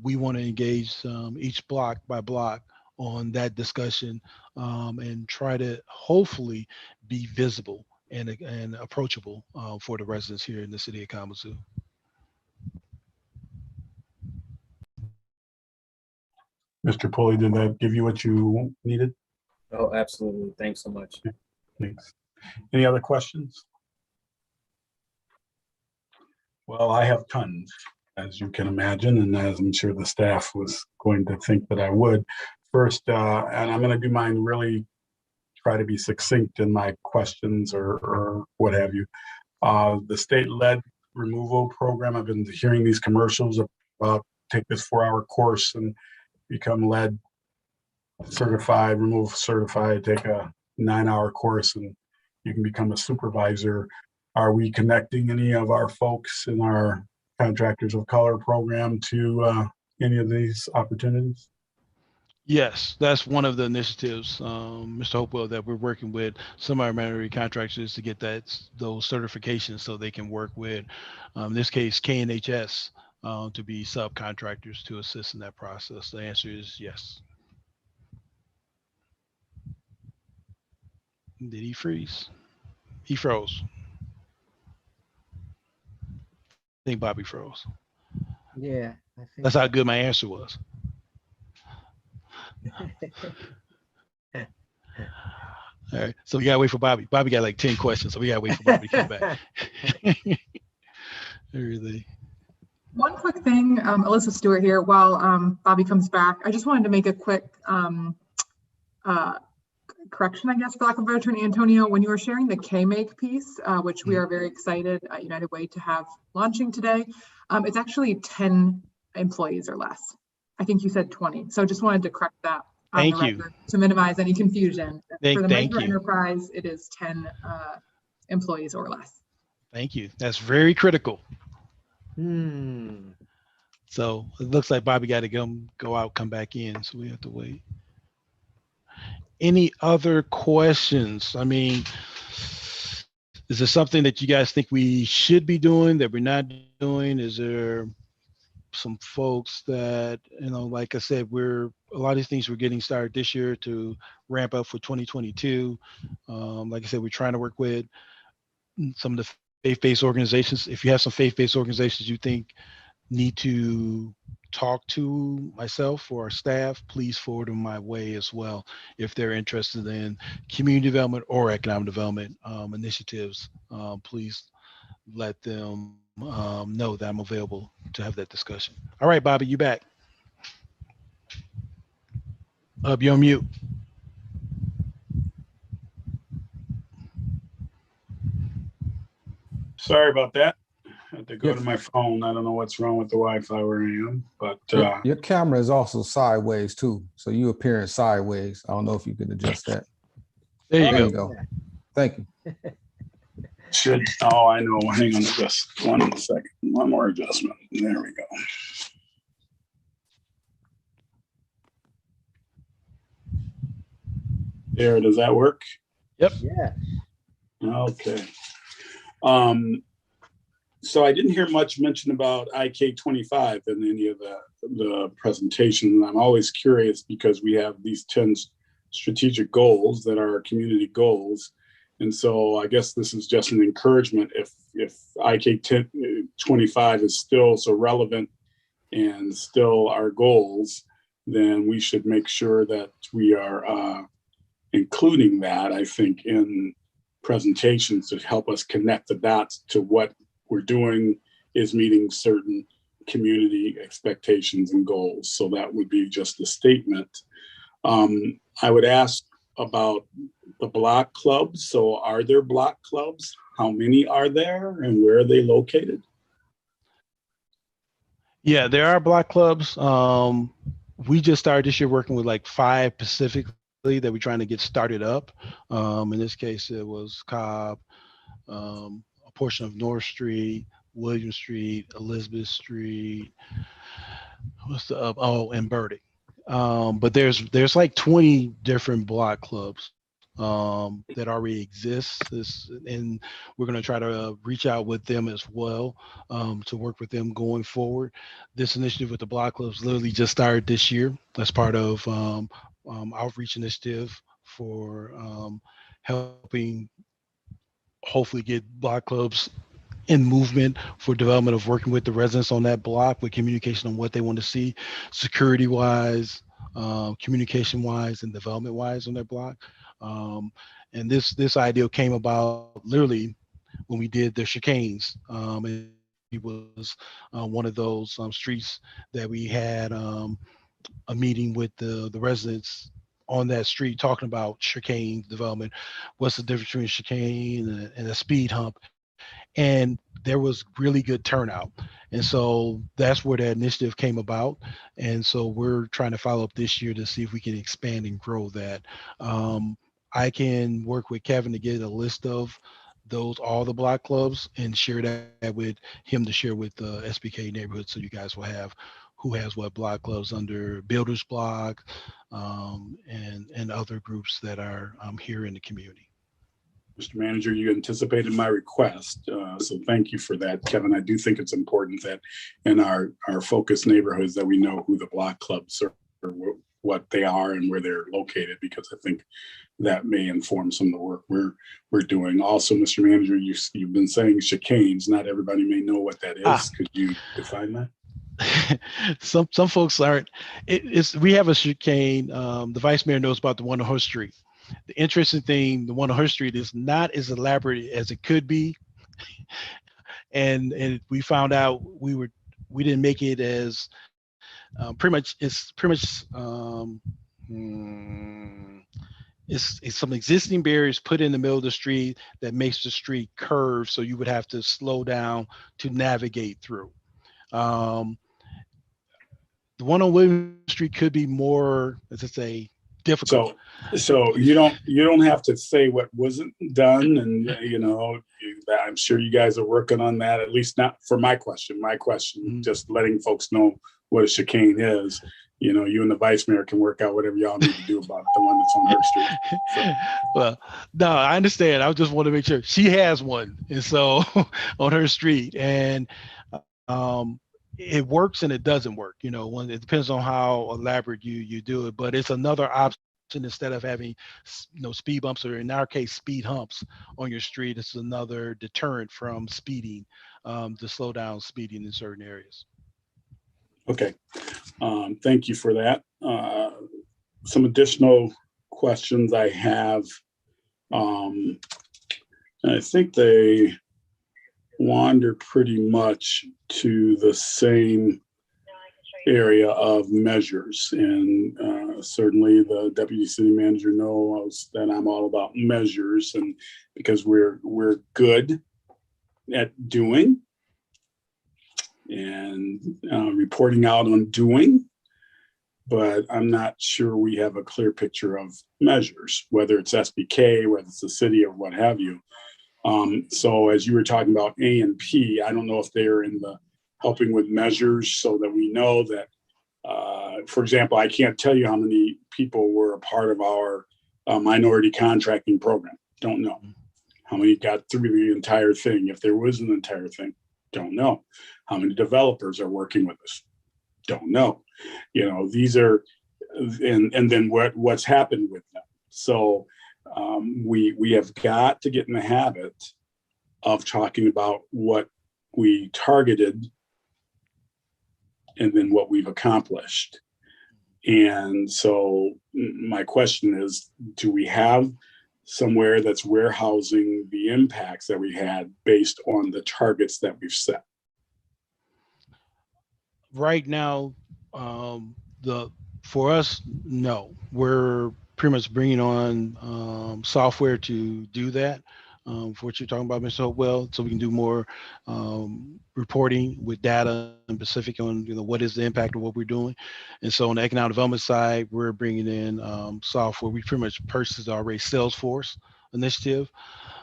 H: We want to engage each block by block on that discussion and try to hopefully be visible and approachable for the residents here in the city of Kalamazoo.
F: Mr. Pulley, did that give you what you needed?
J: Oh, absolutely. Thanks so much.
F: Thanks. Any other questions? Well, I have tons, as you can imagine, and as I'm sure the staff was going to think that I would. First, and I'm going to do mine really try to be succinct in my questions or what have you. The state lead removal program, I've been hearing these commercials about take this 4-hour course and become lead certified, remove certified, take a 9-hour course and you can become a supervisor. Are we connecting any of our folks in our Contractors of Color program to any of these opportunities?
H: Yes, that's one of the initiatives, Mr. Hopewell, that we're working with some of our minority contractors to get those certifications so they can work with, in this case, KNHS, to be subcontractors to assist in that process. The answer is yes. Did he freeze? He froze. I think Bobby froze.
B: Yeah, I think.
H: That's how good my answer was. All right. So we gotta wait for Bobby. Bobby got like 10 questions, so we gotta wait for Bobby to come back. Everything.
K: One quick thing, Alyssa Stewart here, while Bobby comes back, I just wanted to make a quick correction, I guess, for lack of a better term, Antonio, when you were sharing the K-Make piece, which we are very excited at United Way to have launching today, it's actually 10 employees or less. I think you said 20. So just wanted to correct that on
H: Thank
K: the
H: you.
K: record to minimize any confusion. For the
H: Thank
K: micro
H: you.
K: enterprise, it is 10 employees or less.
H: Thank you. That's very critical.
B: Hmm.
H: So it looks like Bobby got to go out, come back in. So we have to wait. Any other questions? I mean, is there something that you guys think we should be doing that we're not doing? Is there some folks that, you know, like I said, a lot of these things we're getting started this year to ramp up for 2022. Like I said, we're trying to work with some of the faith-based organizations. If you have some faith-based organizations you think need to talk to myself or our staff, please forward them my way as well. If they're interested in community development or economic development initiatives, please let them know that I'm available to have that discussion. All right, Bobby, you back. You're on mute.
F: Sorry about that. I had to go to my phone. I don't know what's wrong with the Wi-Fi where I am, but
A: Your camera is also sideways too, so you appearing sideways. I don't know if you could adjust that.
H: There you
A: There
H: go.
A: you go. Thank you.
F: I know. Hang on just 1 second. One more adjustment. There we go. There, does that work?
H: Yep.
B: Yeah.
F: Okay. So I didn't hear much mention about IK25 in any of the presentation. I'm always curious because we have these 10 strategic goals that are community goals. And so I guess this is just an encouragement. If IK25 is still so relevant and still our goals, then we should make sure that we are including that, I think, in presentations to help us connect the dots to what we're doing is meeting certain community expectations and goals. So that would be just a statement. I would ask about the block clubs. So are there block clubs? How many are there and where are they located?
H: Yeah, there are block clubs. We just started this year working with like 5 specifically that we're trying to get started up. In this case, it was Cobb, a portion of North Street, William Street, Elizabeth Street, and Burdick. But there's like 20 different block clubs that already exist, and we're going to try to reach out with them as well to work with them going forward. This initiative with the block clubs literally just started this year as part of outreach initiative for helping hopefully get block clubs in movement for development of working with the residents on that block with communication on what they want to see security wise, communication wise, and development wise on their block. And this idea came about literally when we did the chicanes. It was one of those streets that we had a meeting with the residents on that street talking about chicane development. What's the difference between a chicane and a speed hump? And there was really good turnout. And so that's where that initiative came about. And so we're trying to follow up this year to see if we can expand and grow that. I can work with Kevin to get a list of all the block clubs and share that with him to share with the SBK neighborhood. So you guys will have who has what block clubs under Builders Block and other groups that are here in the community.
F: Mr. Manager, you anticipated my request, so thank you for that, Kevin. I do think it's important that in our focus neighborhoods that we know who the block clubs are, or what they are and where they're located, because I think that may inform some of the work we're doing. Also, Mr. Manager, you've been saying chicanes. Not everybody may know what that is. Could you define that?
H: some folks aren't. We have a chicane. The vice mayor knows about the one on her street. The interesting thing, the one on her street is not as elaborate as it could be, and we found out we didn't make it as it's some existing barriers put in the middle of the street that makes the street curve, so you would have to slow down to navigate through. The one on William Street could be more, as I say, difficult.
F: So you don't have to say what wasn't done, and I'm sure you guys are working on that. At least not for my question. My question, just letting folks know what a chicane is. You and the vice mayor can work out whatever y'all need to do about the one that's on her street. So.
H: Well, no, I understand. I just want to make sure she has one, and so on her street, and it works and it doesn't work. When it depends on how elaborate you do it, but it's another option instead of having speed bumps, or in our case speed humps on your street. It's another deterrent from speeding, to slow down speeding in certain areas.
F: Okay, thank you for that. Some additional questions I have. I think they wander pretty much to the same area of measures, and certainly the deputy city manager knows that I'm all about measures, and because we're good at doing and reporting out on doing, but I'm not sure we have a clear picture of measures, whether it's SBK, whether it's the city, or what have you. So as you were talking about A and P, I don't know if they're in the helping with measures so that we know that, for example, I can't tell you how many people were a part of our minority contracting program. Don't know. How many got through the entire thing? If there was an entire thing, don't know. How many developers are working with us? Don't know. These are, and then what's happened with them. So we have got to get in the habit of talking about what we targeted and then what we've accomplished. And so my question is, do we have somewhere that's warehousing the impacts that we had based on the targets that we've set?
H: Right now, for us, no. We're pretty much bringing on software to do that. For what you're talking about, Mr. Hopewell, so we can do more reporting with data and specific on what is the impact of what we're doing. And so on the economic development side, we're bringing in software. We pretty much purchased already Salesforce initiative,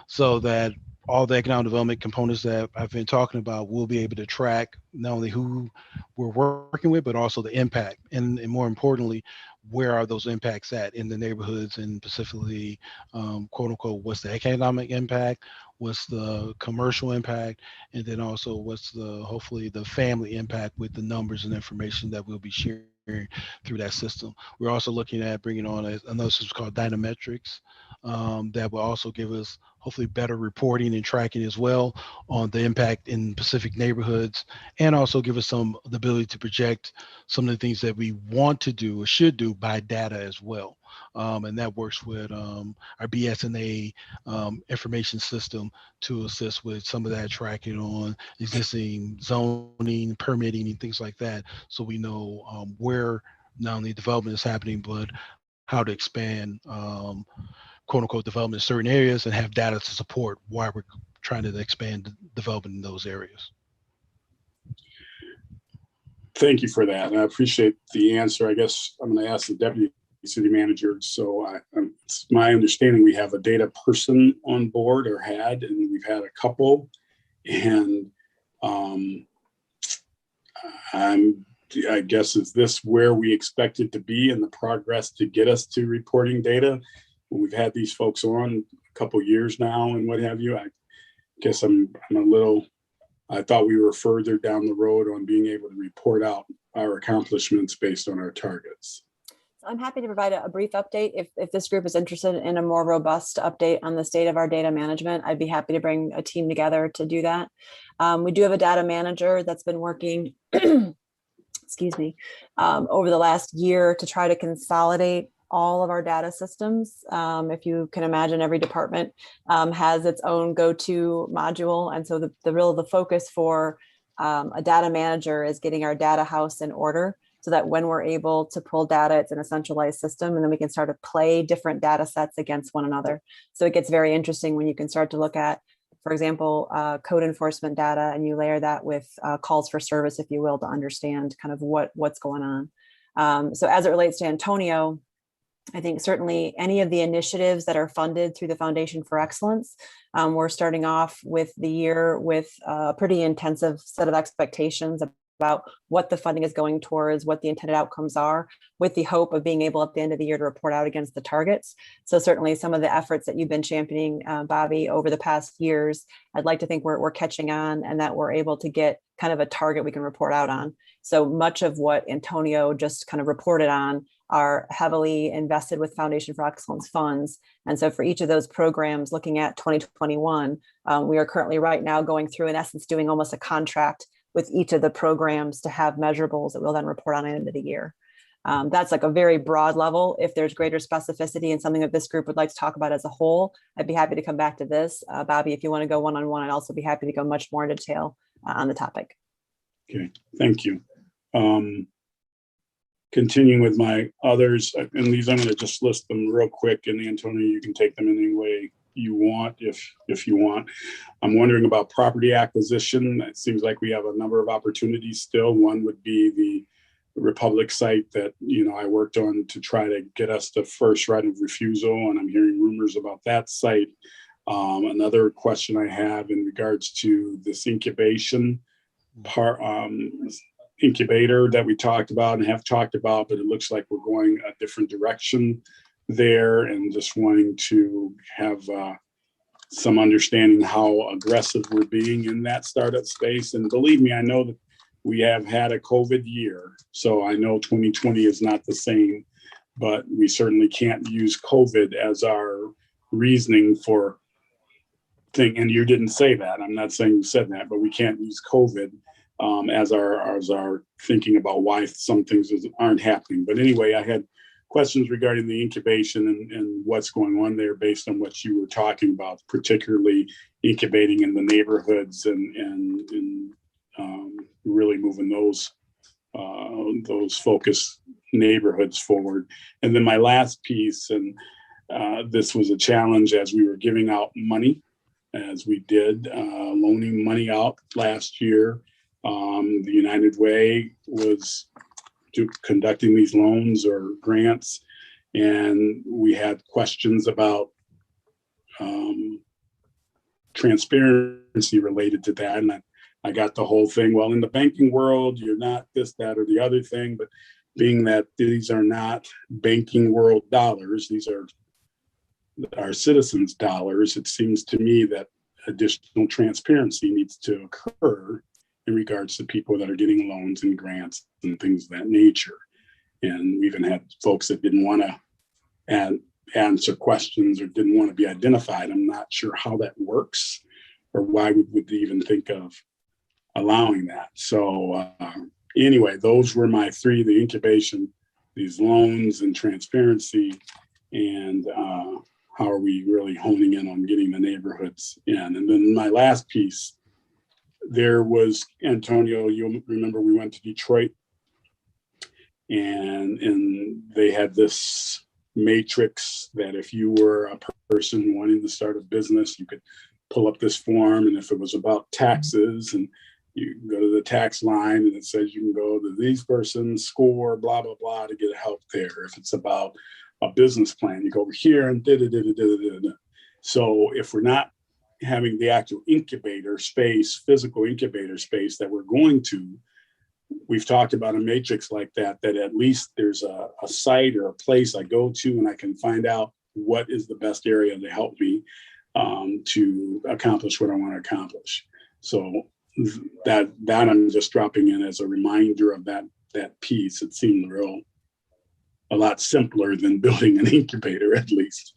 H: so that all the economic development components that I've been talking about will be able to track not only who we're working with, but also the impact, and more importantly, where are those impacts at in the neighborhoods, and specifically, quote unquote, what's the economic impact, what's the commercial impact, and then also what's hopefully the family impact with the numbers and information that we'll be sharing through that system. We're also looking at bringing on another system called Dynametrics, that will also give us hopefully better reporting and tracking as well on the impact in specific neighborhoods, and also give us the ability to project some of the things that we want to do or should do by data as well. And that works with our BSNA information system to assist with some of that tracking on existing zoning, permitting, and things like that. So we know where not only development is happening, but how to expand quote unquote development in certain areas, and have data to support why we're trying to expand development in those areas.
F: Thank you for that. And I appreciate the answer. I guess I'm going to ask the deputy city manager. So it's my understanding we have a data person on board, or had, and we've had a couple. And I guess, is this where we expect it to be in the progress to get us to reporting data? We've had these folks on a couple of years now and what have you. I guess I'm a little, I thought we were further down the road on being able to report out our accomplishments based on our targets.
L: I'm happy to provide a brief update. If this group is interested in a more robust update on the state of our data management, I'd be happy to bring a team together to do that. We do have a data manager that's been working excuse me, over the last year to try to consolidate all of our data systems. If you can imagine, every department has its own go-to module. And so the focus for a data manager is getting our data house in order so that when we're able to pull data, it's in a centralized system, and then we can start to play different data sets against one another. So it gets very interesting when you can start to look at, for example, code enforcement data, and you layer that with calls for service, if you will, to understand kind of what's going on. So as it relates to Antonio, I think certainly any of the initiatives that are funded through the Foundation for Excellence, we're starting off with the year with a pretty intensive set of expectations about what the funding is going towards, what the intended outcomes are, with the hope of being able at the end of the year to report out against the targets. So certainly some of the efforts that you've been championing, Bobby, over the past years, I'd like to think we're catching on, and that we're able to get kind of a target we can report out on. So much of what Antonio just kind of reported on are heavily invested with Foundation for Excellence funds. And so for each of those programs, looking at 2021, we are currently right now going through, in essence, doing almost a contract with each of the programs to have measurables that we'll then report on at the end of the year. That's like a very broad level. If there's greater specificity and something that this group would like to talk about as a whole, I'd be happy to come back to this. Bobby, if you want to go one-on-one, I'd also be happy to go much more in detail on the topic.
F: Okay, thank you. Continuing with my others, and these I'm going to just list them real quick, and Antonio, you can take them in any way you want, if you want. I'm wondering about property acquisition. It seems like we have a number of opportunities still. One would be the Republic site that I worked on to try to get us the first right of refusal, and I'm hearing rumors about that site. Another question I have in regards to this incubation part, incubator that we talked about and have talked about, but it looks like we're going a different direction there, and just wanting to have some understanding how aggressive we're being in that startup space. And believe me, I know that we have had a COVID year, so I know 2020 is not the same, but we certainly can't use COVID as our reasoning for thing. And you didn't say that. I'm not saying you said that, but we can't use COVID as our thinking about why some things aren't happening. But anyway, I had questions regarding the incubation and what's going on there based on what you were talking about, particularly incubating in the neighborhoods and really moving those focused neighborhoods forward. And then my last piece, and this was a challenge as we were giving out money, as we did, loaning money out last year. The United Way was conducting these loans or grants, and we had questions about transparency related to that. And I got the whole thing, well, in the banking world, you're not this, that, or the other thing, but being that these are not banking world dollars, these are our citizens' dollars, it seems to me that additional transparency needs to occur in regards to people that are getting loans and grants and things of that nature. And we even had folks that didn't want to answer questions or didn't want to be identified. I'm not sure how that works or why we would even think of allowing that. So anyway, those were my three: the incubation, these loans, and transparency, and how are we really honing in on getting the neighborhoods in. And then my last piece, there was, Antonio, you'll remember we went to Detroit, and they had this matrix that if you were a person wanting to start a business, you could pull up this form, and if it was about taxes, and you go to the tax line and it says you can go to these persons, score, blah, blah, blah, to get help there. If it's about a business plan, you go over here and da-da-da-da-da-da-da. So if we're not having the actual incubator space, physical incubator space that we're going to, we've talked about a matrix like that, that at least there's a site or a place I go to and I can find out what is the best area to help me to accomplish what I want to accomplish. So that I'm just dropping in as a reminder of that piece. It seemed a lot simpler than building an incubator, at least.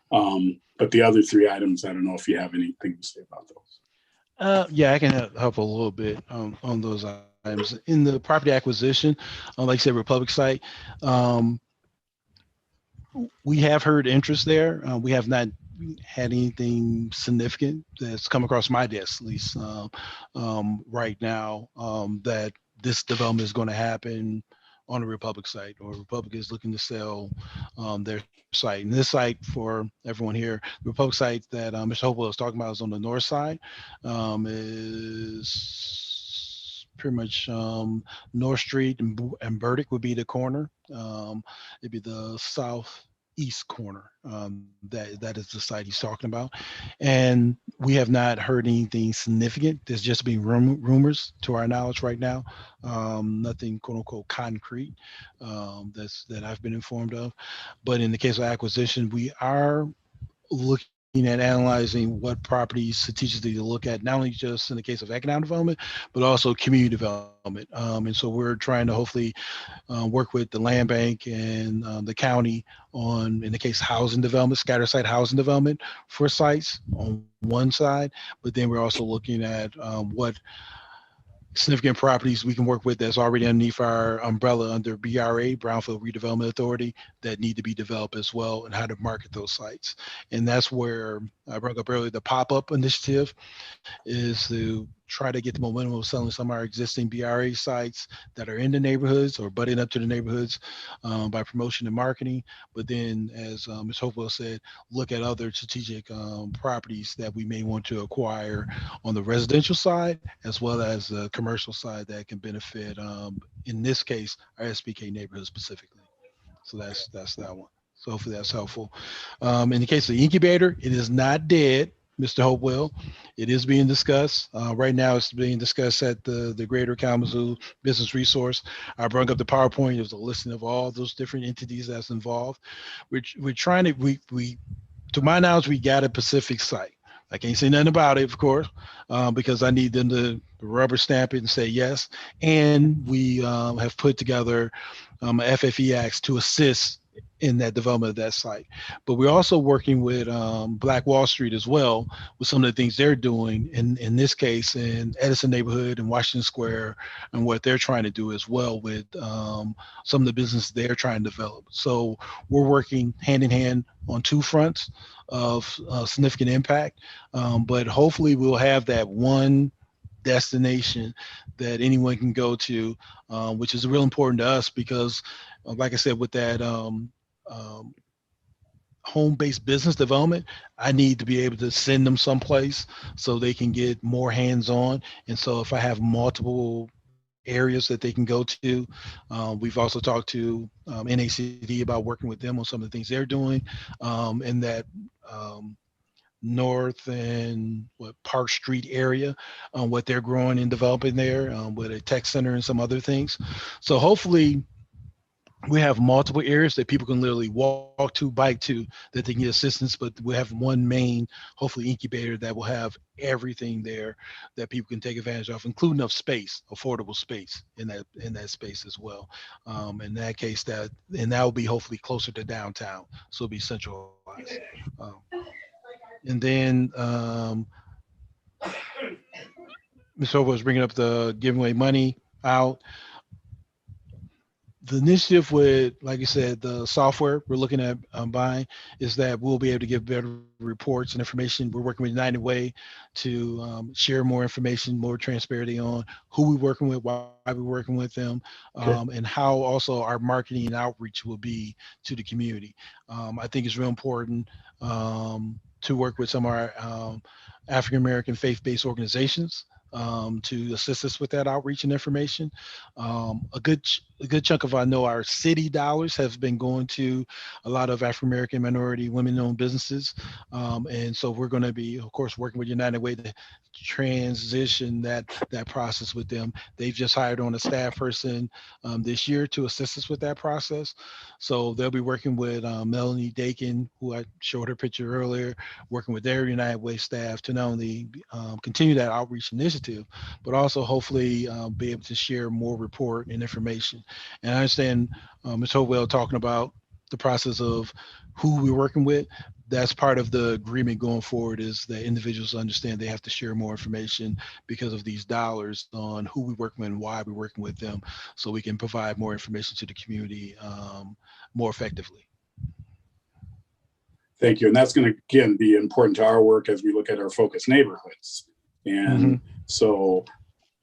F: But the other three items, I don't know if you have anything to say about those.
H: Yeah, I can help a little bit on those in the property acquisition, like I said, Republic site, we have heard interest there. We have not had anything significant that's come across my desk, at least right now, that this development is going to happen on the Republic site, or Republic is looking to sell their site. And this site, for everyone here, the Republic site that Mr. Hopewell was talking about is on the north side, is pretty much North Street and Burdick would be the corner. It'd be the southeast corner. That is the site he's talking about. And we have not heard anything significant. There's just been rumors to our knowledge right now. Nothing quote unquote concrete that I've been informed of. But in the case of acquisition, we are looking at analyzing what properties strategically to look at, not only just in the case of economic development, but also community development. And so we're trying to hopefully work with the land bank and the county on, in the case of housing development, scatter site housing development for sites on one side, but then we're also looking at what significant properties we can work with that's already underneath our umbrella under BRA, Brownfield Redevelopment Authority, that need to be developed as well, and how to market those sites. And that's where I brought up earlier, the pop-up initiative is to try to get the momentum of selling some of our existing BRA sites that are in the neighborhoods or butting up to the neighborhoods by promotion and marketing. But then, as Ms. Hopewell said, look at other strategic properties that we may want to acquire on the residential side, as well as the commercial side that can benefit, in this case, our SBK neighborhood specifically. So that's that one. So hopefully that's helpful. In the case of the incubator, it is not dead, Mr. Hopewell. It is being discussed. Right now it's being discussed at the Greater Kalamazoo Business Resource. I brought up the PowerPoint. There's a listing of all those different entities that's involved. We're trying to, to my knowledge, we got a Pacific site. I can't say nothing about it, of course, because I need them to rubber stamp it and say yes. And we have put together a FFE Acts to assist in that development of that site. But we're also working with Black Wall Street as well with some of the things they're doing in this case in Edison neighborhood and Washington Square, and what they're trying to do as well with some of the business they're trying to develop. So we're working hand in hand on two fronts of significant impact, but hopefully we'll have that one destination that anyone can go to, which is real important to us because, like I said, with that home-based business development, I need to be able to send them someplace so they can get more hands-on. And so if I have multiple areas that they can go to, we've also talked to NACD about working with them on some of the things they're doing in that North and Park Street area, what they're growing and developing there with a tech center and some other things. So hopefully we have multiple areas that people can literally walk to, bike to, that they can get assistance, but we have one main, hopefully, incubator that will have everything there that people can take advantage of, including enough space, affordable space in that space as well. In that case, that will be hopefully closer to downtown, so it'll be centralized. And then Ms. Hova was bringing up the giving away money out. The initiative with, like you said, the software we're looking at buying is that we'll be able to give better reports and information. We're working with United Way to share more information, more transparency on who we're working with, why we're working with them, and how also our marketing and outreach will be to the community. I think it's real important to work with some of our African-American faith-based organizations to assist us with that outreach and information. A good chunk of our city dollars have been going to a lot of African-American minority women-owned businesses. And so we're going to be, of course, working with United Way to transition that process with them. They've just hired on a staff person this year to assist us with that process. So they'll be working with Melanie Dakin, who I showed her picture earlier, working with their United Way staff to not only continue that outreach initiative, but also hopefully be able to share more report and information. And I understand Ms. Hopewell talking about the process of who we're working with. that's part of the agreement going forward, is that individuals understand they have to share more information because of these dollars on who we work with and why we're working with them, so we can provide more information to the community more effectively.
F: Thank you. And that's going to, again, be important to our work as we look at our focus neighborhoods. And so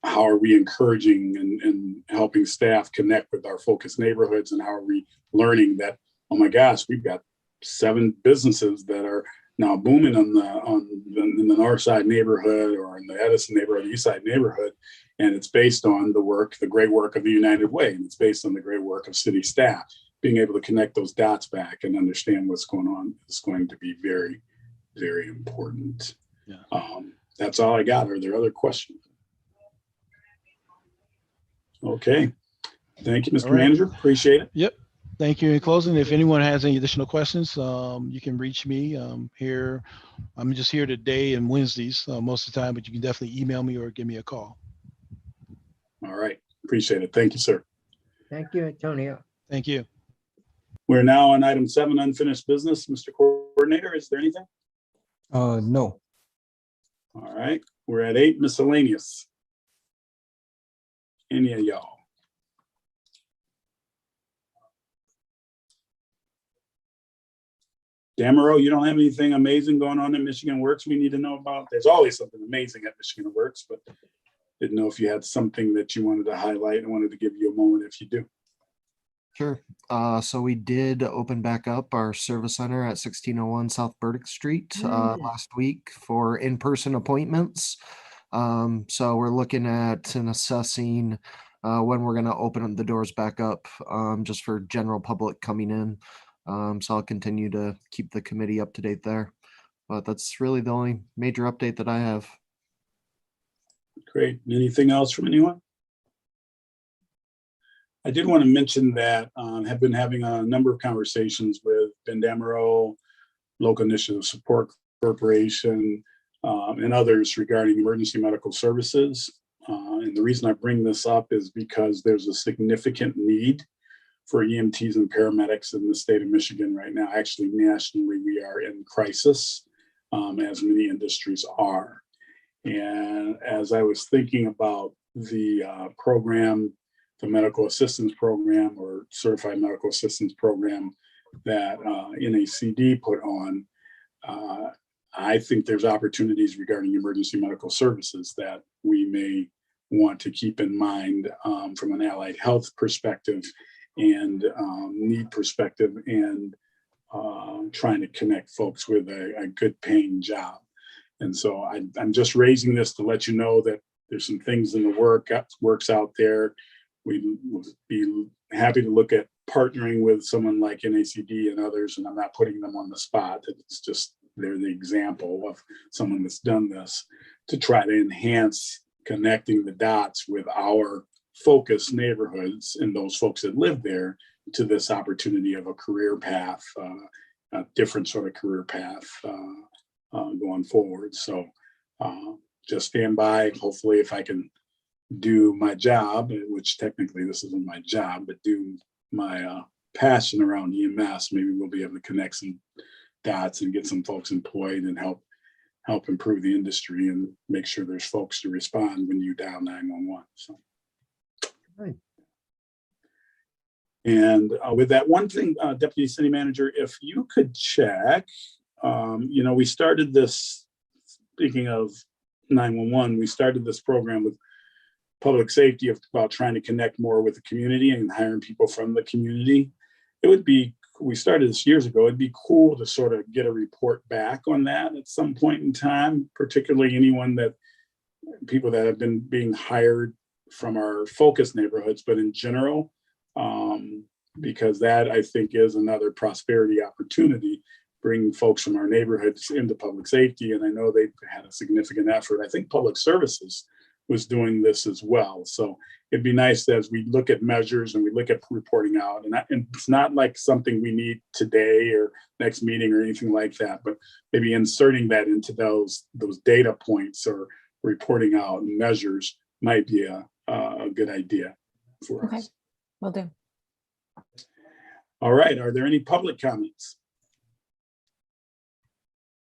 F: how are we encouraging and helping staff connect with our focus neighborhoods, and how are we learning that, oh my gosh, we've got 7 businesses that are now booming in the north side neighborhood, or in the Edison neighborhood, east side neighborhood. And it's based on the great work of the United Way. And it's based on the great work of city staff. Being able to connect those dots back and understand what's going on is going to be very, very important.
H: Yeah.
F: That's all I got. Are there other questions? Okay. Thank you, Mr. Manager. Appreciate it.
H: Yep. Thank you. In closing, if anyone has any additional questions, you can reach me here. I'm just here today and Wednesdays most of the time, but you can definitely email me or give me a call.
F: All right. Appreciate it. Thank you, sir.
B: Thank you, Antonio.
H: Thank you.
F: We're now on item 7, unfinished business. Mr. Coordinator, is there anything?
A: No.
F: All right. We're at 8, miscellaneous. Any of y'all? Damaro, you don't have anything amazing going on in Michigan Works we need to know about? There's always something amazing at Michigan Works, but didn't know if you had something that you wanted to highlight. I wanted to give you a moment if you do.
C: Sure. So we did open back up our service center at 1601 South Burdick Street last week for in-person appointments. So we're looking at and assessing when we're going to open the doors back up just for general public coming in. So I'll continue to keep the committee up to date there. But that's really the only major update that I have.
F: Great. Anything else from anyone? I did want to mention that I have been having a number of conversations with Ben Damaro, Local Initiative Support Corporation, and others regarding emergency medical services. And the reason I bring this up is because there's a significant need for EMTs and paramedics in the state of Michigan right now. Actually, nationally, we are in crisis, as many industries are. And as I was thinking about the program, the medical assistance program or certified medical assistance program that NACD put on, I think there's opportunities regarding emergency medical services that we may want to keep in mind from an allied health perspective and need perspective, and trying to connect folks with a good paying job. And so I'm just raising this to let you know that there's some things in the works out there. We would be happy to look at partnering with someone like NACD and others, and I'm not putting them on the spot. It's just they're the example of someone that's done this to try to enhance connecting the dots with our focus neighborhoods and those folks that live there to this opportunity of a career path, a different sort of career path going forward. So just stand by. Hopefully, if I can do my job, which technically this isn't my job, but do my passion around EMS, maybe we'll be able to connect some dots and get some folks employed and help improve the industry and make sure there's folks to respond when you dial 911. So.
B: Right.
F: And with that, one thing, Deputy City Manager, if you could check, we started this, speaking of 911, we started this program with public safety about trying to connect more with the community and hiring people from the community. We started this years ago. It'd be cool to sort of get a report back on that at some point in time, particularly people that have been being hired from our focus neighborhoods, but in general, because that I think is another prosperity opportunity, bringing folks from our neighborhoods into public safety. And I know they've had a significant effort. I think public services was doing this as well. So it'd be nice as we look at measures and we look at reporting out, and it's not like something we need today or next meeting or anything like that, but maybe inserting that into those data points or reporting out measures might be a good idea for us.
L: Will do.
F: All right. Are there any public comments?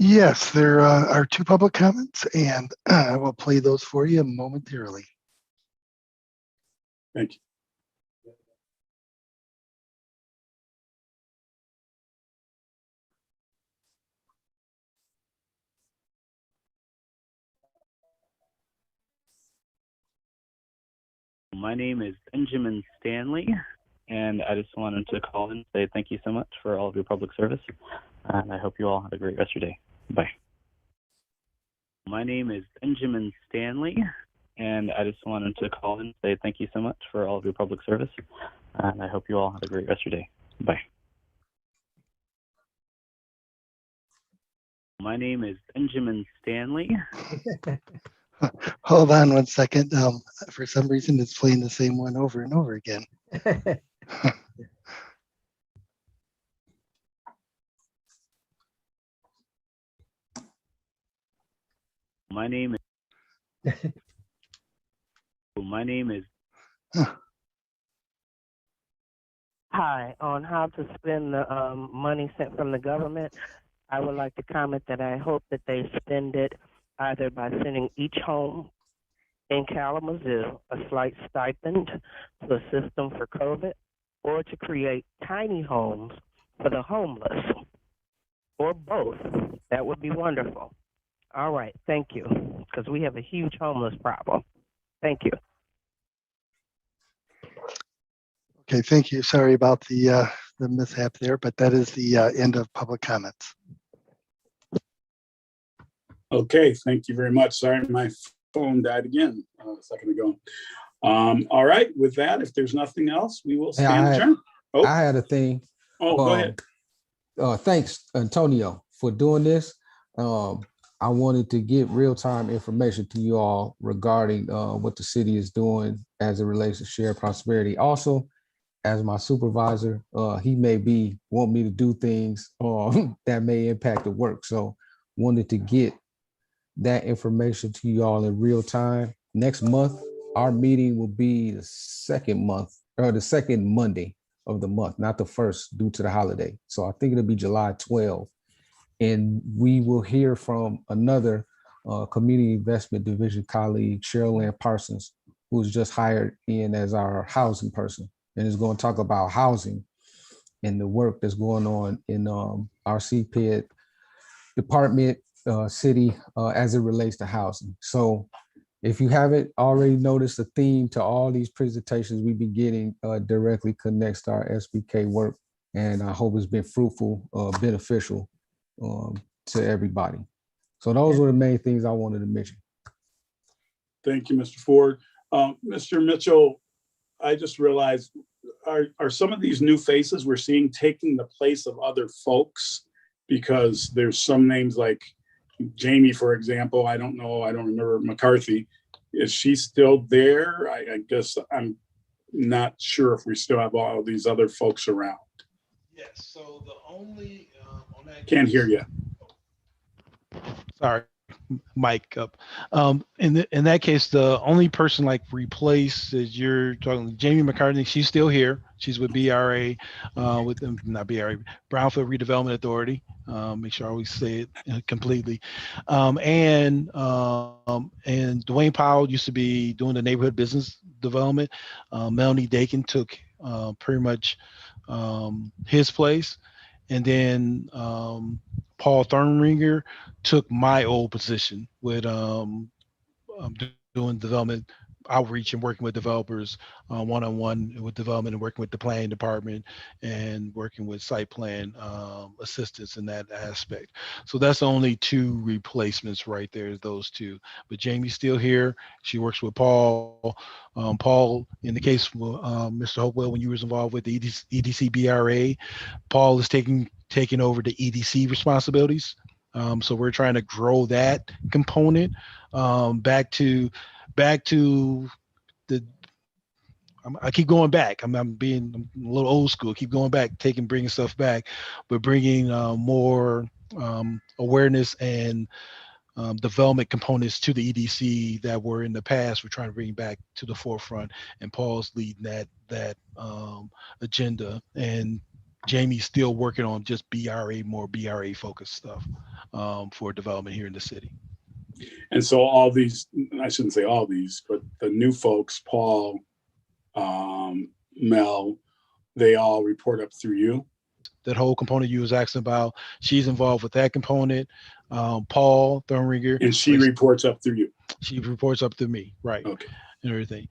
I: Yes, there are two public comments, and I will play those for you momentarily.
F: Thank you.
M: My name is Benjamin Stanley, and I just wanted to call and say thank you so much for all of your public service, and I hope you all have a great rest of your day. Bye. My name is Benjamin Stanley, and I just wanted to call and say thank you so much for all of your public service, and I hope you all have a great rest of your day. Bye. My name is Benjamin Stanley.
I: Hold on one second. For some reason, it's playing the same one over and over again.
M: My name is. My name is.
N: Hi, on how to spend the money sent from the government, I would like to comment that I hope that they spend it either by sending each home in Kalamazoo a slight stipend to assist them for COVID, or to create tiny homes for the homeless, or both. That would be wonderful. All right, thank you, because we have a huge homeless problem. Thank you.
I: Okay, thank you. Sorry about the mishap there, but that is the end of public comments.
F: Okay, thank you very much. Sorry, my phone died again a second ago. All right, with that, if there's nothing else, we will stand adjourned. Oh,
A: I had a thing.
F: go ahead.
A: Thanks, Antonio, for doing this. I wanted to get real-time information to you all regarding what the city is doing as it relates to shared prosperity. Also, as my supervisor, he may want me to do things that may impact the work. So wanted to get that information to you all in real time. Next month, our meeting will be the second Monday of the month, not the first due to the holiday. So I think it'll be July 12th. And we will hear from another Community Investment Division colleague, Cheryl Ann Parsons, who was just hired in as our housing person, and is going to talk about housing and the work that's going on in our CPED department, city, as it relates to housing. So if you haven't already noticed, the theme to all these presentations we've been getting directly connects to our SBK work. And I hope it's been fruitful, beneficial to everybody. So those were the main things I wanted to mention.
F: Thank you, Mr. Ford. Mr. Mitchell, I just realized, are some of these new faces we're seeing taking the place of other folks? Because there's some names like Jamie, for example, I don't remember McCarthy. Is she still there? I guess I'm not sure if we still have all these other folks around.
H: Yes, so the only on that
F: Can't hear you.
H: Sorry, mic up. In that case, the only person like replaced is you're talking Jamie McCartney. She's still here. She's with BRA, with them, not BRA, Brownfield Redevelopment Authority. Make sure I always say it completely. And Dwayne Powell used to be doing the neighborhood business development. Melanie Dakin took pretty much his place. And then Paul Thornringer took my old position with doing development outreach and working with developers one-on-one with development and working with the planning department and working with site plan assistance in that aspect. So that's only two replacements right there, those two. But Jamie's still here. She works with Paul. Paul, in the case of Mr. Hopewell, when you was involved with the EDC BRA, Paul is taking over the EDC responsibilities. So we're trying to grow that component back to the. I keep going back. I'm being a little old school. Keep going back, bringing stuff back, but bringing more awareness and development components to the EDC that were in the past. We're trying to bring back to the forefront, and Paul's leading that agenda. And Jamie's still working on just more BRA focused stuff for development here in the city.
F: And so all these, I shouldn't say all these, but the new folks, Paul, Mel, they all report up through you.
H: That whole component you was asking about, she's involved with that component. Paul Thornringer.
F: And she reports up through you.
H: She reports up to me, right?
F: Okay.
H: And everything.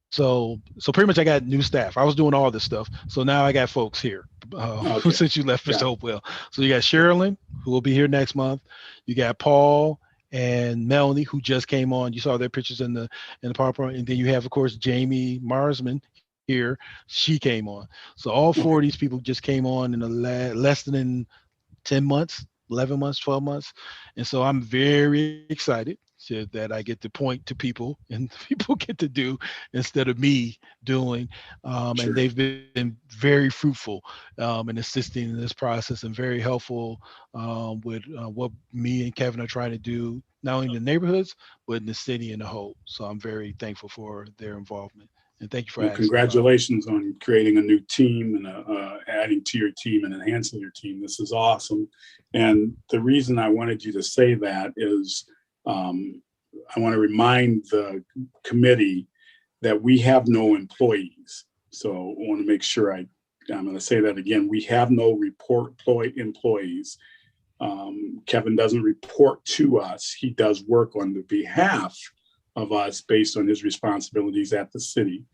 H: So pretty much I got new staff. I was doing all this stuff. So now I got folks here
F: Okay.
H: since you left for
F: Yeah.
H: Hopewell. So you got Sherilyn, who will be here next month. You got Paul and Melanie, who just came on. You saw their pictures in the PowerPoint. And then you have, of course, Jamie Marsman here. She came on. So all four of these people just came on in the less than 10 months, 11 months, 12 months. And so I'm very excited that I get to point to people and people get to do instead of me doing.
F: Sure.
H: And they've been very fruitful in assisting in this process and very helpful with what me and Kevin are trying to do, not only in the neighborhoods, but in the city in the whole. So I'm very thankful for their involvement. And thank you for
F: Well,
H: asking.
F: congratulations on creating a new team and adding to your team and enhancing your team. This is awesome. And the reason I wanted you to say that is I want to remind the committee that we have no employees. So I want to make sure I'm going to say that again. We have no employees. Kevin doesn't report to us. He does work on the behalf of us based on his responsibilities at the city.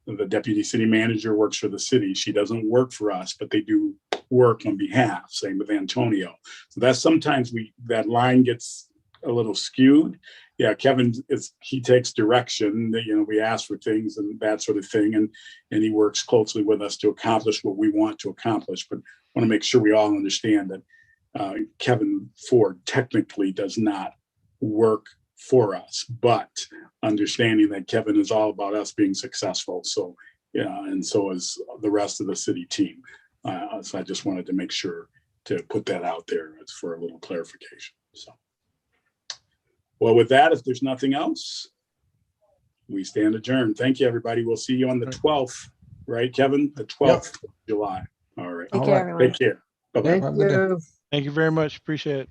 F: The deputy city manager works for the city. She doesn't work for us, but they do work on behalf. Same with Antonio. So that's sometimes that line gets a little skewed. Yeah, Kevin he takes direction. We ask for things and that sort of thing, and he works closely with us to accomplish what we want to accomplish. But I want to make sure we all understand that Kevin Ford technically does not work for us, but understanding that Kevin is all about us being successful. So, yeah, and so is the rest of the city team. So I just wanted to make sure to put that out there for a little clarification. So, well, with that, if there's nothing else, we stand adjourned. Thank you, everybody. We'll see you on the 12th, right, Kevin? The 12th of July. All right.
L: Take care, everyone.
F: Take care. Bye-bye.
B: Thank you.
H: Thank you very much. Appreciate it.